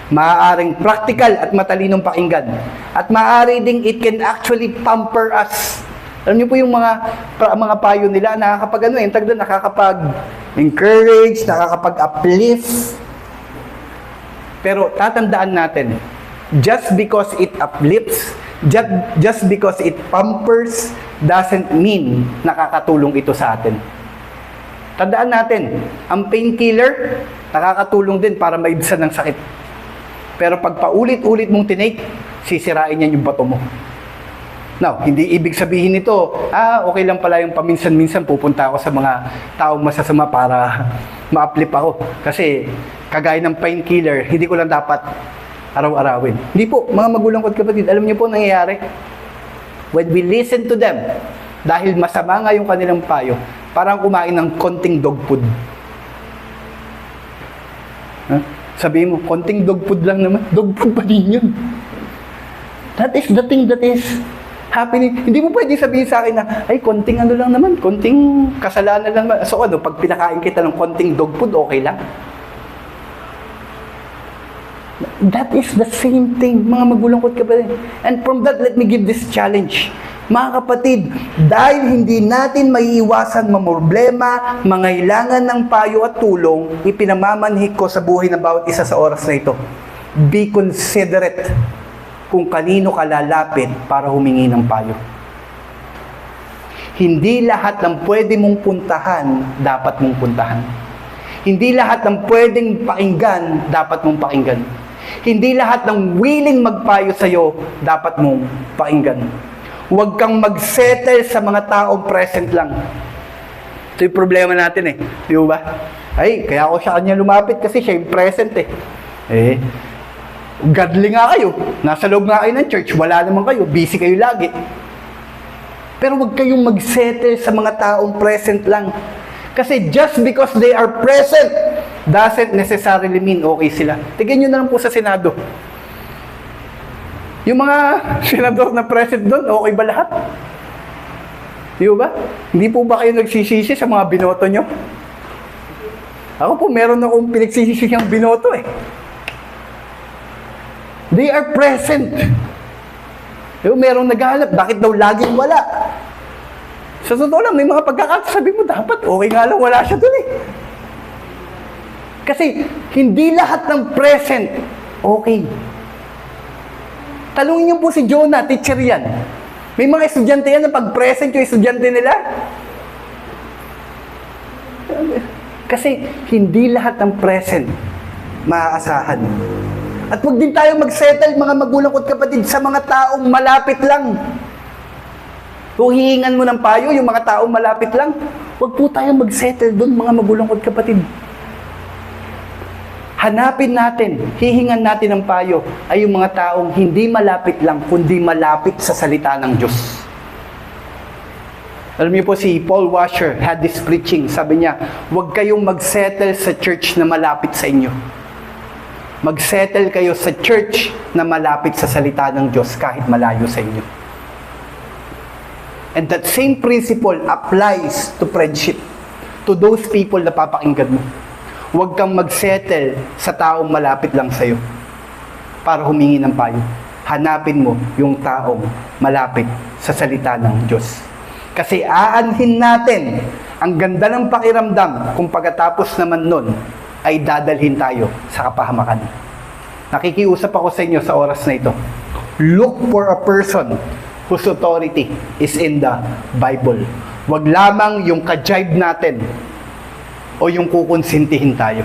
maaaring practical at matalinong pakinggan. At maaari ding it can actually pamper us. Alam niyo po yung mga payo nila, nakakapag-encourage, nakakapag-uplift. Pero tatandaan natin, just because it uplifts, just because it pampers, doesn't mean nakakatulong ito sa atin. Tandaan natin, ang painkiller, nakakatulong din para maibsan ng sakit. Pero pag paulit-ulit mong tinake, sisirain yan yung bato mo. Now, hindi ibig sabihin nito, okay lang pala yung paminsan-minsan pupunta ako sa mga taong masasama para ma-uplift ako. Kasi, kagaya ng painkiller, hindi ko lang dapat araw-arawin. Hindi po, mga magulang ko't kapatid, alam niyo po nangyayari? When we listen to them, dahil masama nga yung kanilang payo, parang kumain ng konting dog food. Sabihin mo, konting dog food lang naman. Dog food pa din yun. That is the thing that is happening. Hindi mo pwede sabihin sa akin na, ay, konting ano lang naman, konting kasalanan lang naman. So pag pinakain kita ng konting dog food, okay lang. That is the same thing, mga magulang ko't kapatid. And from that, let me give this challenge. Mga kapatid, dahil hindi natin maiiwasan mamroblema, mangailangan ng payo at tulong, ipinamamanhik ko sa buhay ng bawat isa sa oras na ito. Be considerate kung kanino ka lalapit para humingi ng payo. Hindi lahat ng pwede mong puntahan, dapat mong puntahan. Hindi lahat ng pwedeng pakinggan, dapat mong pakinggan. Hindi lahat ng willing magpayo sa'yo, dapat mong pakinggan. Huwag kang mag-settle sa mga taong present lang. Ito yung problema natin eh. Di ba? Ay, kaya ako sa kanya lumapit kasi siya yung present eh. Godly nga kayo. Nasa loob nga kayo ng church. Wala naman kayo. Busy kayo lagi. Pero huwag kayong mag-settle sa mga taong present lang. Kasi just because they are present doesn't necessarily mean okay sila. Tignan nyo na lang po sa Senado. Yung mga senador na present doon, okay ba lahat? Di ba? Hindi po ba kayo nagsisisi sa mga binoto nyo? Ako po, meron akong pinagsisisi siyang binoto eh. They are present. Merong naghahanap, bakit daw laging wala? Sa totoo lang, may mga pagkakasabi mo, dapat okay nga lang, wala siya dun eh. Kasi, hindi lahat ng present, okay. Talungin niyo po si Jonah, teacher yan. May mga estudyante yan na pag-present yung estudyante nila. Kasi hindi lahat ng present maaasahan. At huwag din tayo mag-settle, mga magulang ko't kapatid, sa mga taong malapit lang. Kung hihingan mo ng payo, yung mga taong malapit lang, huwag po tayo mag-settle doon, mga magulang ko't kapatid. Hanapin natin, hihingan natin ng payo ay yung mga taong hindi malapit lang, kundi malapit sa salita ng Diyos. Alam niyo po, si Paul Washer had this preaching. Sabi niya, huwag kayong mag-settle sa church na malapit sa inyo. Mag-settle kayo sa church na malapit sa salita ng Diyos kahit malayo sa inyo. And that same principle applies to friendship, to those people na papakinggan mo. Huwag kang mag-settle sa taong malapit lang sa'yo para humingi ng payo. Hanapin mo yung taong malapit sa salita ng Diyos. Kasi aanhin natin ang ganda ng pakiramdam kung pagkatapos naman nun ay dadalhin tayo sa kapahamakan. Nakikiusap ako sa inyo sa oras na ito. Look for a person whose authority is in the Bible. Huwag lamang yung ka-jive natin o yung kukonsintihin tayo.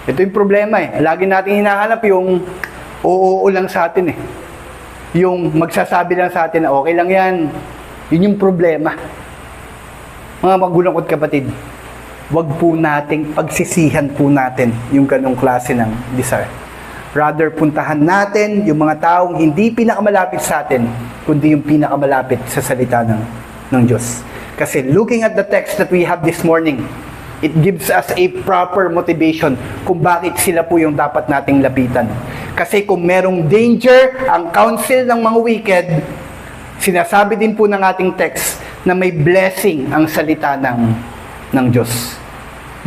Ito yung problema eh. Lagi natin hinahanap yung oo lang sa atin eh. Yung magsasabi lang sa atin na okay lang yan. Yun yung problema. Mga magulang ko't kapatid, wag po nating pagsisihan po natin yung ganong klase ng desire. Rather, puntahan natin yung mga taong hindi pinakamalapit sa atin, kundi yung pinakamalapit sa salita ng Diyos. Kasi looking at the text that we have this morning, it gives us a proper motivation kung bakit sila po yung dapat nating lapitan. Kasi kung merong danger ang counsel ng mga wicked, sinasabi din po ng ating text na may blessing ang salita ng Diyos.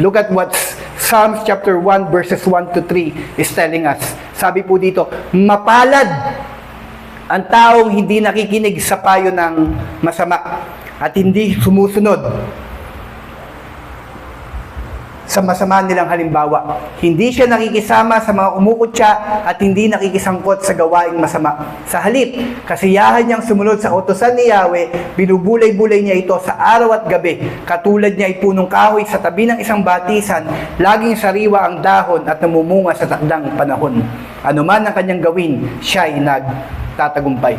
Look at what Psalms chapter 1 verses 1 to 3 is telling us. Sabi po dito, mapalad ang taong hindi nakikinig sa payo ng masama at hindi sumusunod sa masama nilang halimbawa. Hindi siya nakikisama sa mga umukutya at hindi nakikisangkot sa gawaing masama. Sa halip, kasiyahan niyang sumunod sa utusan ni Yahweh, binubulay-bulay niya ito sa araw at gabi. Katulad niya ay punong kahoy sa tabi ng isang batisan, laging sariwa ang dahon at namumunga sa takdang panahon. Ano man ang kanyang gawin, siya ay nagtatagumpay.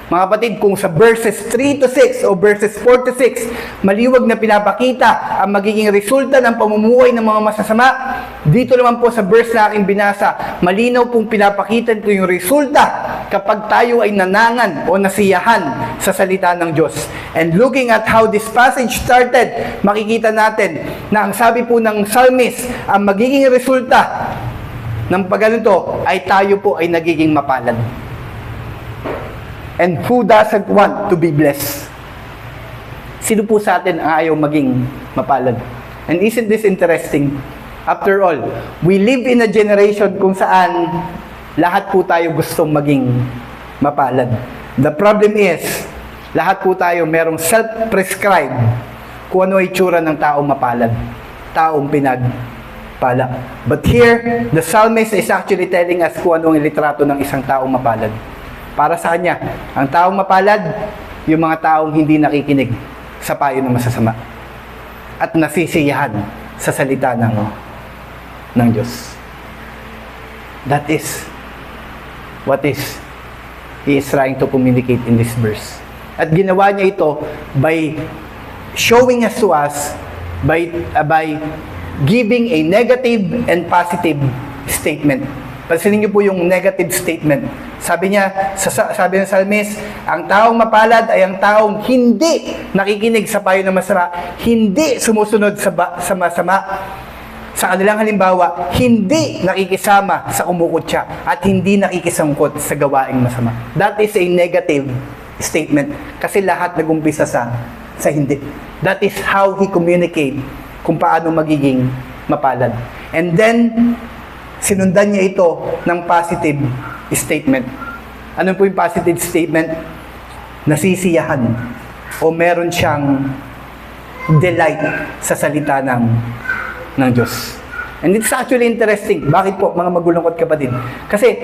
Mga kapatid, kung sa verses 3 to 6 o verses 4 to 6, maliwag na pinapakita ang magiging resulta ng pamumuhay ng mga masasama, dito naman po sa verse na aking binasa, malinaw pong pinapakita ito yung resulta kapag tayo ay nanangan o nasiyahan sa salita ng Diyos. And looking at how this passage started, makikita natin na ang sabi po ng psalmist, ang magiging resulta ng pagganito ay tayo po ay nagiging mapalad. And who doesn't want to be blessed? Sino po sa atin ang ayaw maging mapalad? And isn't this interesting? After all, we live in a generation kung saan lahat po tayo gustong maging mapalad. The problem is, lahat po tayo merong self-prescribed kung ano ay tsura ng taong mapalad, taong pinagpala. But here, the psalmist is actually telling us kung ano ang litrato ng isang taong mapalad. Para sa kanya, ang taong mapalad, yung mga taong hindi nakikinig sa payo ng masasama at nasisiyahan sa salita ng Diyos. That is what he is trying to communicate in this verse. At ginawa niya ito by showing us to us by giving a negative and positive statement. Pansinin niyo po yung negative statement. Sabi niya, sabi ng psalmist, ang taong mapalad ay ang taong hindi nakikinig sa payo ng masama, hindi sumusunod sa masama. Sa kanilang halimbawa, hindi nakikisama sa kumukutya at hindi nakikisangkot sa gawaing masama. That is a negative statement kasi lahat nag-umpisa sa hindi. That is how he communicate kung paano magiging mapalad. And then, sinundan niya ito ng positive statement. Ano po yung positive statement? Nasisiyahan o meron siyang delight sa salita ng Diyos. And it's actually interesting. Bakit po, mga magulungkot kapatid? Kasi,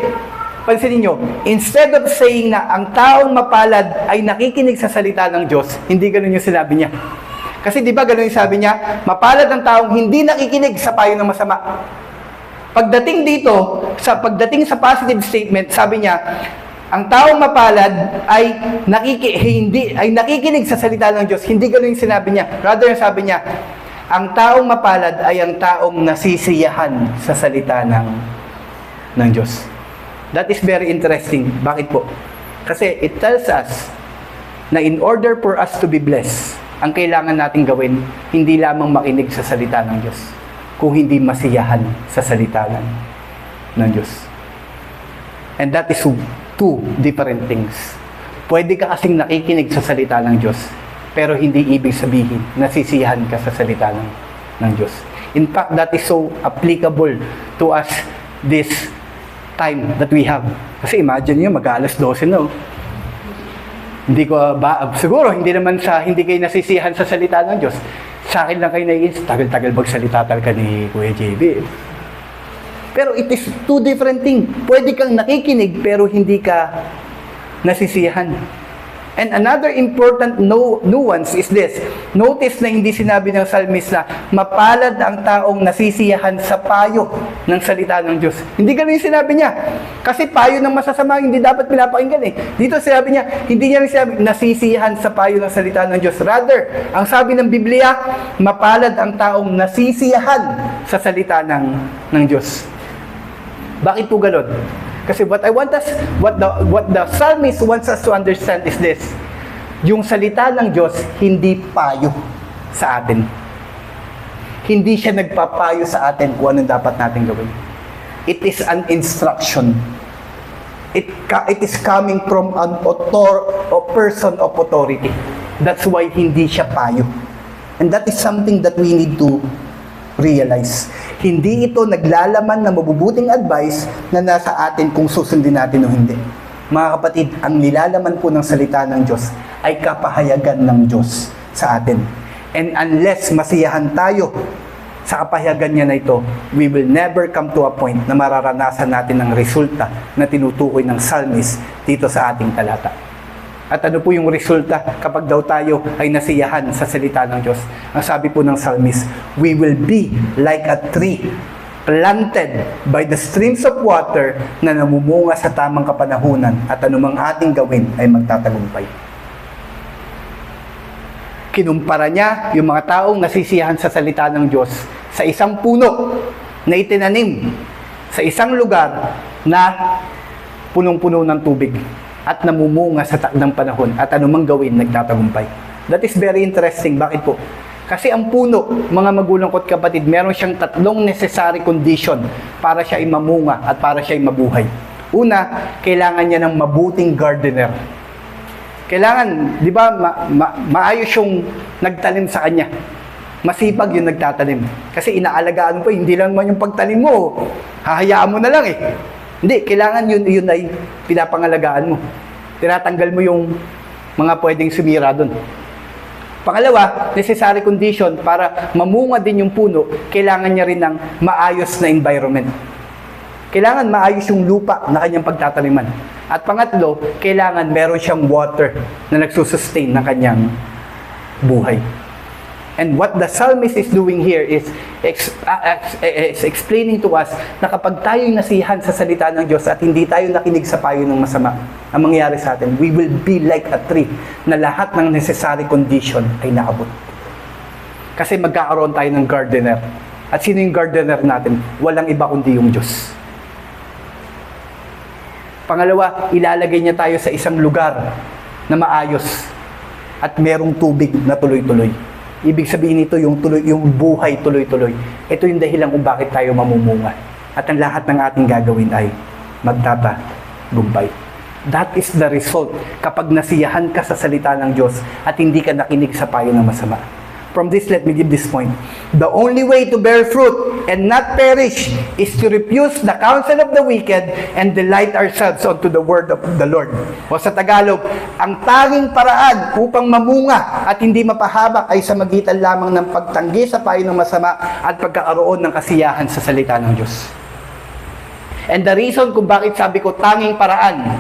pansinin nyo, instead of saying na ang taong mapalad ay nakikinig sa salita ng Diyos, hindi ganun yung sinabi niya. Kasi di ba ganun yung sabi niya, mapalad ang taong hindi nakikinig sa payo ng masama. Pagdating sa positive statement, sabi niya, ang taong mapalad ay nakikinig sa salita ng Diyos. Hindi ganun yung sinabi niya. Rather, sabi niya, ang taong mapalad ay ang taong nasisiyahan sa salita ng Diyos. That is very interesting. Bakit po? Kasi it tells us na in order for us to be blessed, ang kailangan nating gawin, hindi lamang makinig sa salita ng Diyos, kung hindi masiyahan sa salita ng Diyos. And that is two different things. Pwede ka kasing nakikinig sa salita ng Diyos, pero hindi ibig sabihin nasisiyahan ka sa salita ng Diyos. In fact, that is so applicable to us this time that we have. Kasi imagine nyo, mag-alas 12 na. Siguro, hindi kayo nasisiyahan sa salita ng Diyos. Sa akin lang kayo naiinis, tagal-tagal magsalita talaga ni Kuya JB. Pero it is two different things. Pwede kang nakikinig, pero hindi ka nasisiyahan. And another important nuance is this. Notice na hindi sinabi ng psalmist na mapalad ang taong nasisiyahan sa payo ng salita ng Diyos. Hindi ganun yung sinabi niya. Kasi payo ng masasama hindi dapat pinapakinggan eh. Dito sinabi niya, hindi niya rin sinabi nasisiyahan sa payo ng salita ng Diyos. Rather, ang sabi ng Biblia, mapalad ang taong nasisiyahan sa salita ng Diyos. Bakit po ganun? Kasi what the psalmist wants us to understand is this. Yung salita ng Diyos, hindi payo sa atin. Hindi siya nagpapayo sa atin kung anong dapat natin gawin. It is an instruction. It is coming from a person of authority. That's why hindi siya payo. And that is something that we need to realize. Hindi ito naglalaman ng mabubuting advice na nasa atin kung susundin natin o hindi. Mga kapatid, ang nilalaman po ng salita ng Diyos ay kapahayagan ng Diyos sa atin. And unless masiyahan tayo sa kapahayagan niya na ito, we will never come to a point na mararanasan natin ang resulta na tinutukoy ng psalmist dito sa ating talata. At ano po yung resulta kapag daw tayo ay nasiyahan sa salita ng Diyos? Ang sabi po ng psalmist, we will be like a tree planted by the streams of water na namumunga sa tamang kapanahunan at anumang ating gawin ay magtatagumpay. Kinumpara niya yung mga taong nasisiyahan sa salita ng Diyos sa isang puno na itinanim sa isang lugar na punong-puno ng tubig at namumunga sa takdang panahon at anumang gawin nagtatagumpay. That is very interesting. Bakit po? Kasi ang puno, mga magulang ko't kapatid, meron siyang tatlong necessary condition para siya ay mamunga at para siya ay mabuhay. Una, kailangan niya ng mabuting gardener. Kailangan, di ba, maayos yung nagtanim sa kanya. Masipag yung nagtatanim. Kasi inaalagaan mo, hindi lang man yung pagtanim mo, hahayaan mo na lang eh. Hindi, kailangan yun ay pinapangalagaan mo. Tinatanggal mo yung mga pwedeng sumira doon. Pangalawa, necessary condition para mamunga din yung puno, kailangan niya rin ng maayos na environment. Kailangan maayos yung lupa na kanyang pagtataniman. At pangatlo, kailangan meron siyang water na nagsusustain ng kanyang buhay. And what the psalmist is doing here is explaining to us na kapag tayo'y nasihan sa salita ng Diyos at hindi tayo nakinig sa payo ng masama, ang mangyayari sa atin, we will be like a tree na lahat ng necessary condition ay naabot. Kasi magkakaroon tayo ng gardener. At sino yung gardener natin? Walang iba kundi yung Diyos. Pangalawa, ilalagay niya tayo sa isang lugar na maayos at merong tubig na tuloy-tuloy. Ibig sabihin nito yung buhay tuloy-tuloy. Ito yung dahilan kung bakit tayo mamumunga. At ang lahat ng ating gagawin ay magtatagumpay. That is the result kapag nasiyahan ka sa salita ng Diyos at hindi ka nakinig sa payo ng masama. From this, let me give this point. The only way to bear fruit and not perish is to refuse the counsel of the wicked and delight ourselves unto the word of the Lord. O sa Tagalog, ang tanging paraan upang mamunga at hindi mapahabak ay sa magitan lamang ng pagtanggi sa payo ng masama at pagkakaroon ng kasiyahan sa salita ng Diyos. And the reason kung bakit sabi ko tanging paraan,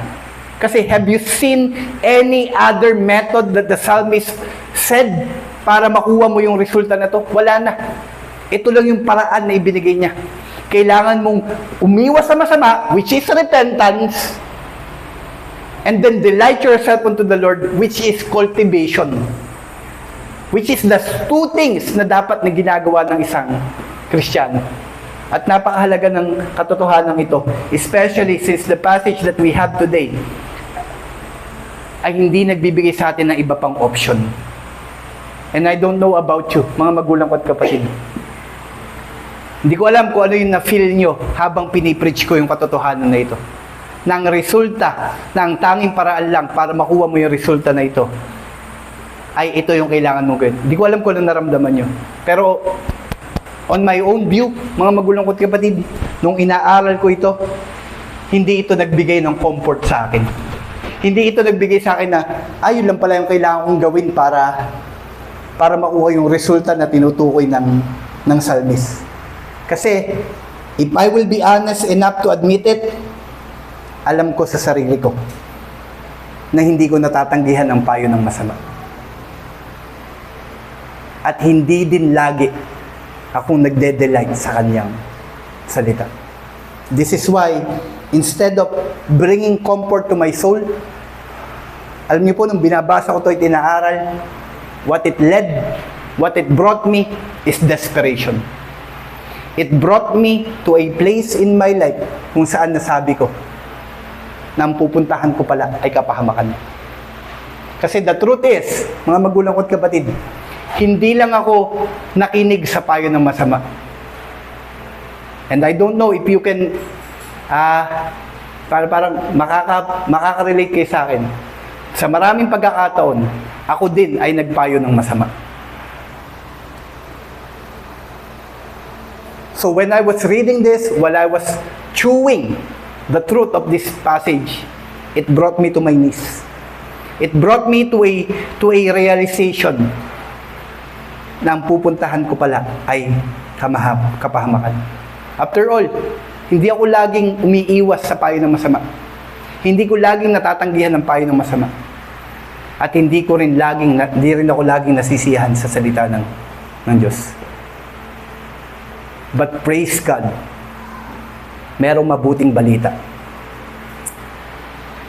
kasi have you seen any other method that the psalmist said para makuha mo yung resulta na to? Wala na. Ito lang yung paraan na ibinigay niya. Kailangan mong umiwas sa masama, which is repentance, and then delight yourself unto the Lord, which is cultivation. Which is the two things na dapat na ginagawa ng isang Kristiyano. At napakahalaga ng katotohanan ito, especially since the passage that we have today ay hindi nagbibigay sa atin ng iba pang option. And I don't know about you, mga magulang ko at kapatid. Hindi ko alam kung ano yung na-feel nyo habang pinipreach ko yung katotohanan na ito. Nang resulta, ng tanging paraan lang para makuha mo yung resulta na ito, ay ito yung kailangan mong gawin. Hindi ko alam kung ano naramdaman nyo. Pero, on my own view, mga magulang ko at kapatid, nung inaaral ko ito, hindi ito nagbigay ng comfort sa akin. Hindi ito nagbigay sa akin na, yun lang pala yung kailangan kong gawin para makuha yung resulta na tinutukoy ng psalmist. Kasi, if I will be honest enough to admit it, alam ko sa sarili ko na hindi ko natatanggihan ang payo ng masama. At hindi din lagi akong nagde-delight sa kanyang salita. This is why, instead of bringing comfort to my soul, alam niyo po, nung binabasa ko ito at inaaral, what it brought me is desperation. It brought me to a place in my life kung saan nasabi ko na ang pupuntahan ko pala ay kapahamakan. Kasi the truth is, mga magulang ko at kapatid, hindi lang ako nakinig sa payo ng masama. And I don't know if you can parang makaka-relate kayo sa akin. Sa maraming pagkakataon, ako din ay nagpayo ng masama. So when I was reading this, while I was chewing the truth of this passage, it brought me to my knees. It brought me to a realization na ang pupuntahan ko pala ay kapahamakan. After all, hindi ako laging umiiwas sa payo ng masama. Hindi ko laging natatanggihan ng payo ng masama. At hindi rin ako laging nasisiyahan sa salita ng Diyos. But praise God, merong mabuting balita.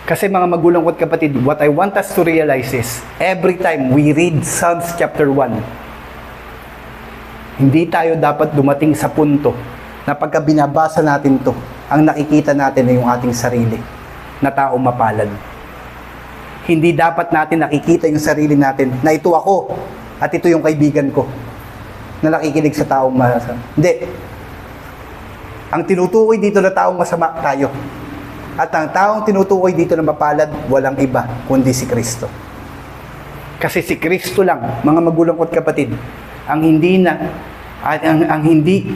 Kasi mga magulang ko at kapatid, what I want us to realize is, every time we read Psalms chapter 1, hindi tayo dapat dumating sa punto na pagka binabasa natin to, ang nakikita natin ay yung ating sarili na taong mapalad. Hindi dapat natin nakikita yung sarili natin na ito ako at ito yung kaibigan ko na nakikinig sa taong masama. Hindi. Ang tinutukoy dito na taong masama tayo. At ang taong tinutukoy dito na mapalad, walang iba kundi si Kristo. Kasi si Kristo lang, mga magulang ko at kapatid, ang hindi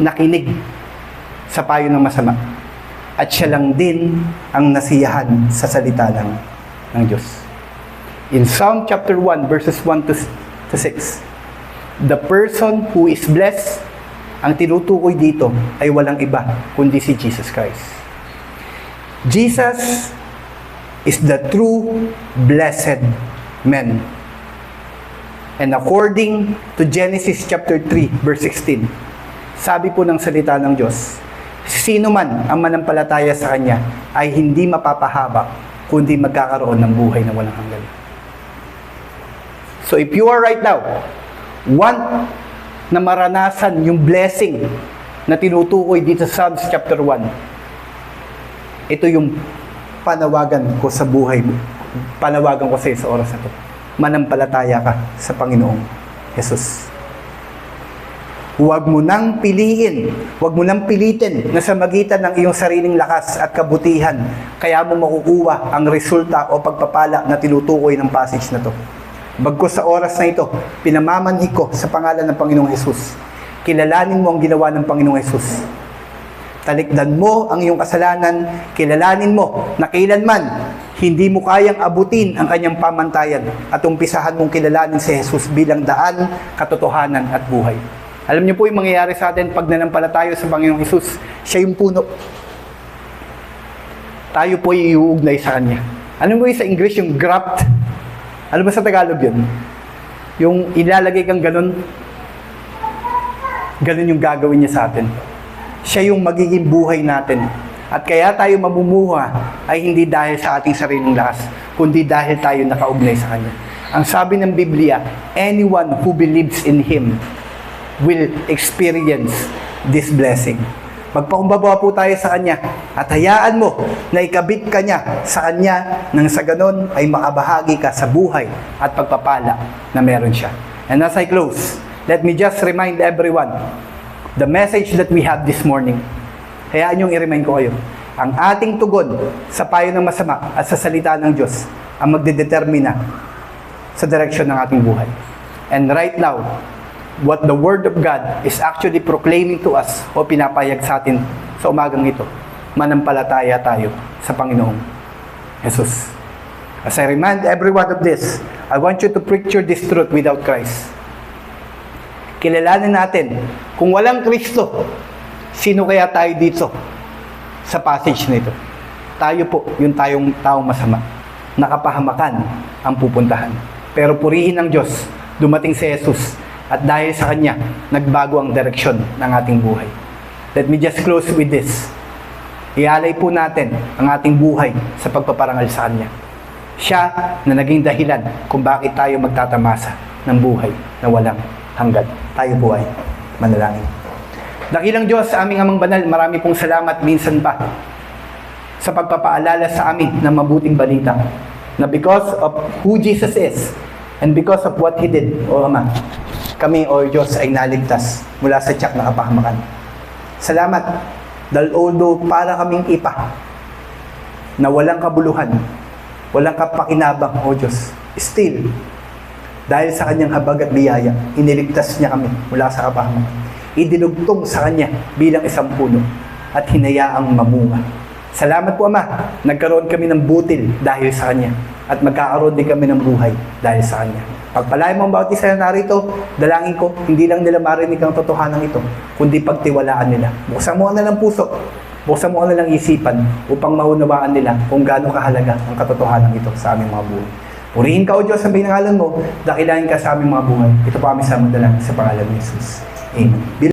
nakinig sa payo ng masama. At siya lang din ang nasiyahan sa salita ng Diyos. In Psalm chapter 1, verses 1 to 6, the person who is blessed, ang tinutukoy dito ay walang iba kundi si Jesus Christ. Jesus is the true blessed man. And according to Genesis chapter 3, verse 16, sabi po ng salita ng Diyos, sino man ang manampalataya sa Kanya ay hindi mapapahabak, kundi magkakaroon ng buhay na walang hanggan. So if you are right now, want na maranasan yung blessing na tinutukoy dito sa Psalms chapter 1. Ito yung panawagan ko sa buhay mo. Panawagan ko sa iyo sa oras na ito. Manampalataya ka sa Panginoong Jesus. Huwag mo nang piliin, huwag mo nang pilitin na sa magitan ng iyong sariling lakas at kabutihan, kaya mo makukuha ang resulta o pagpapala na tinutukoy ng passage na to. Bagkus sa oras na ito, pinamamanhik ko sa pangalan ng Panginoong Jesus. Kilalanin mo ang ginawa ng Panginoong Jesus. Talikdan mo ang iyong kasalanan, kilalanin mo na kailanman hindi mo kayang abutin ang kanyang pamantayan at umpisahan mong kilalanin si Jesus bilang daan, katotohanan at buhay. Alam niyo po yung mangyayari sa atin pag nanampalataya sa Panginoong Jesus, siya yung puno. Tayo po iuugnay sa Kanya. Alam mo yung sa English, yung graft? Ano ba sa Tagalog yun? Yung ilalagay kang ganun, ganun yung gagawin niya sa atin. Siya yung magiging buhay natin. At kaya tayo mamumuha ay hindi dahil sa ating sariling lakas, kundi dahil tayo nakaugnay sa Kanya. Ang sabi ng Biblia, anyone who believes in Him will experience this blessing. Magpakumbaba po tayo sa Kanya at hayaan mo na ikabit ka niya sa Kanya nang sa ganon ay makabahagi ka sa buhay at pagpapala na meron siya. And as I close, let me just remind everyone the message that we have this morning. Hayaan niyong i-remind ko kayo. Ang ating tugon sa payo ng masama at sa salita ng Diyos ang magdedetermina sa direksyon ng ating buhay. And right now, what the Word of God is actually proclaiming to us o pinapayag sa atin sa umagang ito, manampalataya tayo sa Panginoong Jesus. As I remind everyone of this, I want you to picture this truth without Christ. Kilalanin natin, kung walang Kristo, sino kaya tayo dito sa passage na ito? Tayo po, yung taong masama. Nakapahamakan ang pupuntahan. Pero purihin ng Diyos, dumating si Jesus. At dahil sa Kanya, nagbago ang direksyon ng ating buhay. Let me just close with this. Ialay po natin ang ating buhay sa pagpaparangal sa Kanya. Siya na naging dahilan kung bakit tayo magtatamasa ng buhay na walang hanggan. Tayo po ay manalangin. Dakilang Diyos, aming Amang Banal, marami pong salamat minsan pa sa pagpapaalala sa amin ng mabuting balita na because of who Jesus is and because of what He did, O Ama, kami, O Diyos, ay naligtas mula sa tiyak na kapahamakan. Salamat, dahil although para kaming ipa na walang kabuluhan, walang kapakinabang, O Diyos, still, dahil sa Kanyang habag at biyaya, iniligtas niya kami mula sa kapahamakan. Idinugtong sa Kanya bilang isang puno at hinayaang mamunga. Salamat po, Ama, nagkaroon kami ng butil dahil sa Kanya at magkakaroon din kami ng buhay dahil sa Kanya. Pagpalain mo ang bawat isa na narito, dalangin ko, hindi lang nila marinig ang totohanan ito, kundi pagtiwalaan nila. Buksan mo ang nalang puso, buksan mo ang nalang isipan upang maunawaan nila kung gaano kahalaga ang katotohanan ito sa aming mga buhay. Purihin ka, O Diyos, sa pinangalan mo, dakilain ka sa aming mga buhay. Ito po kami sa dalangin sa pangalan ni Jesus. Amen.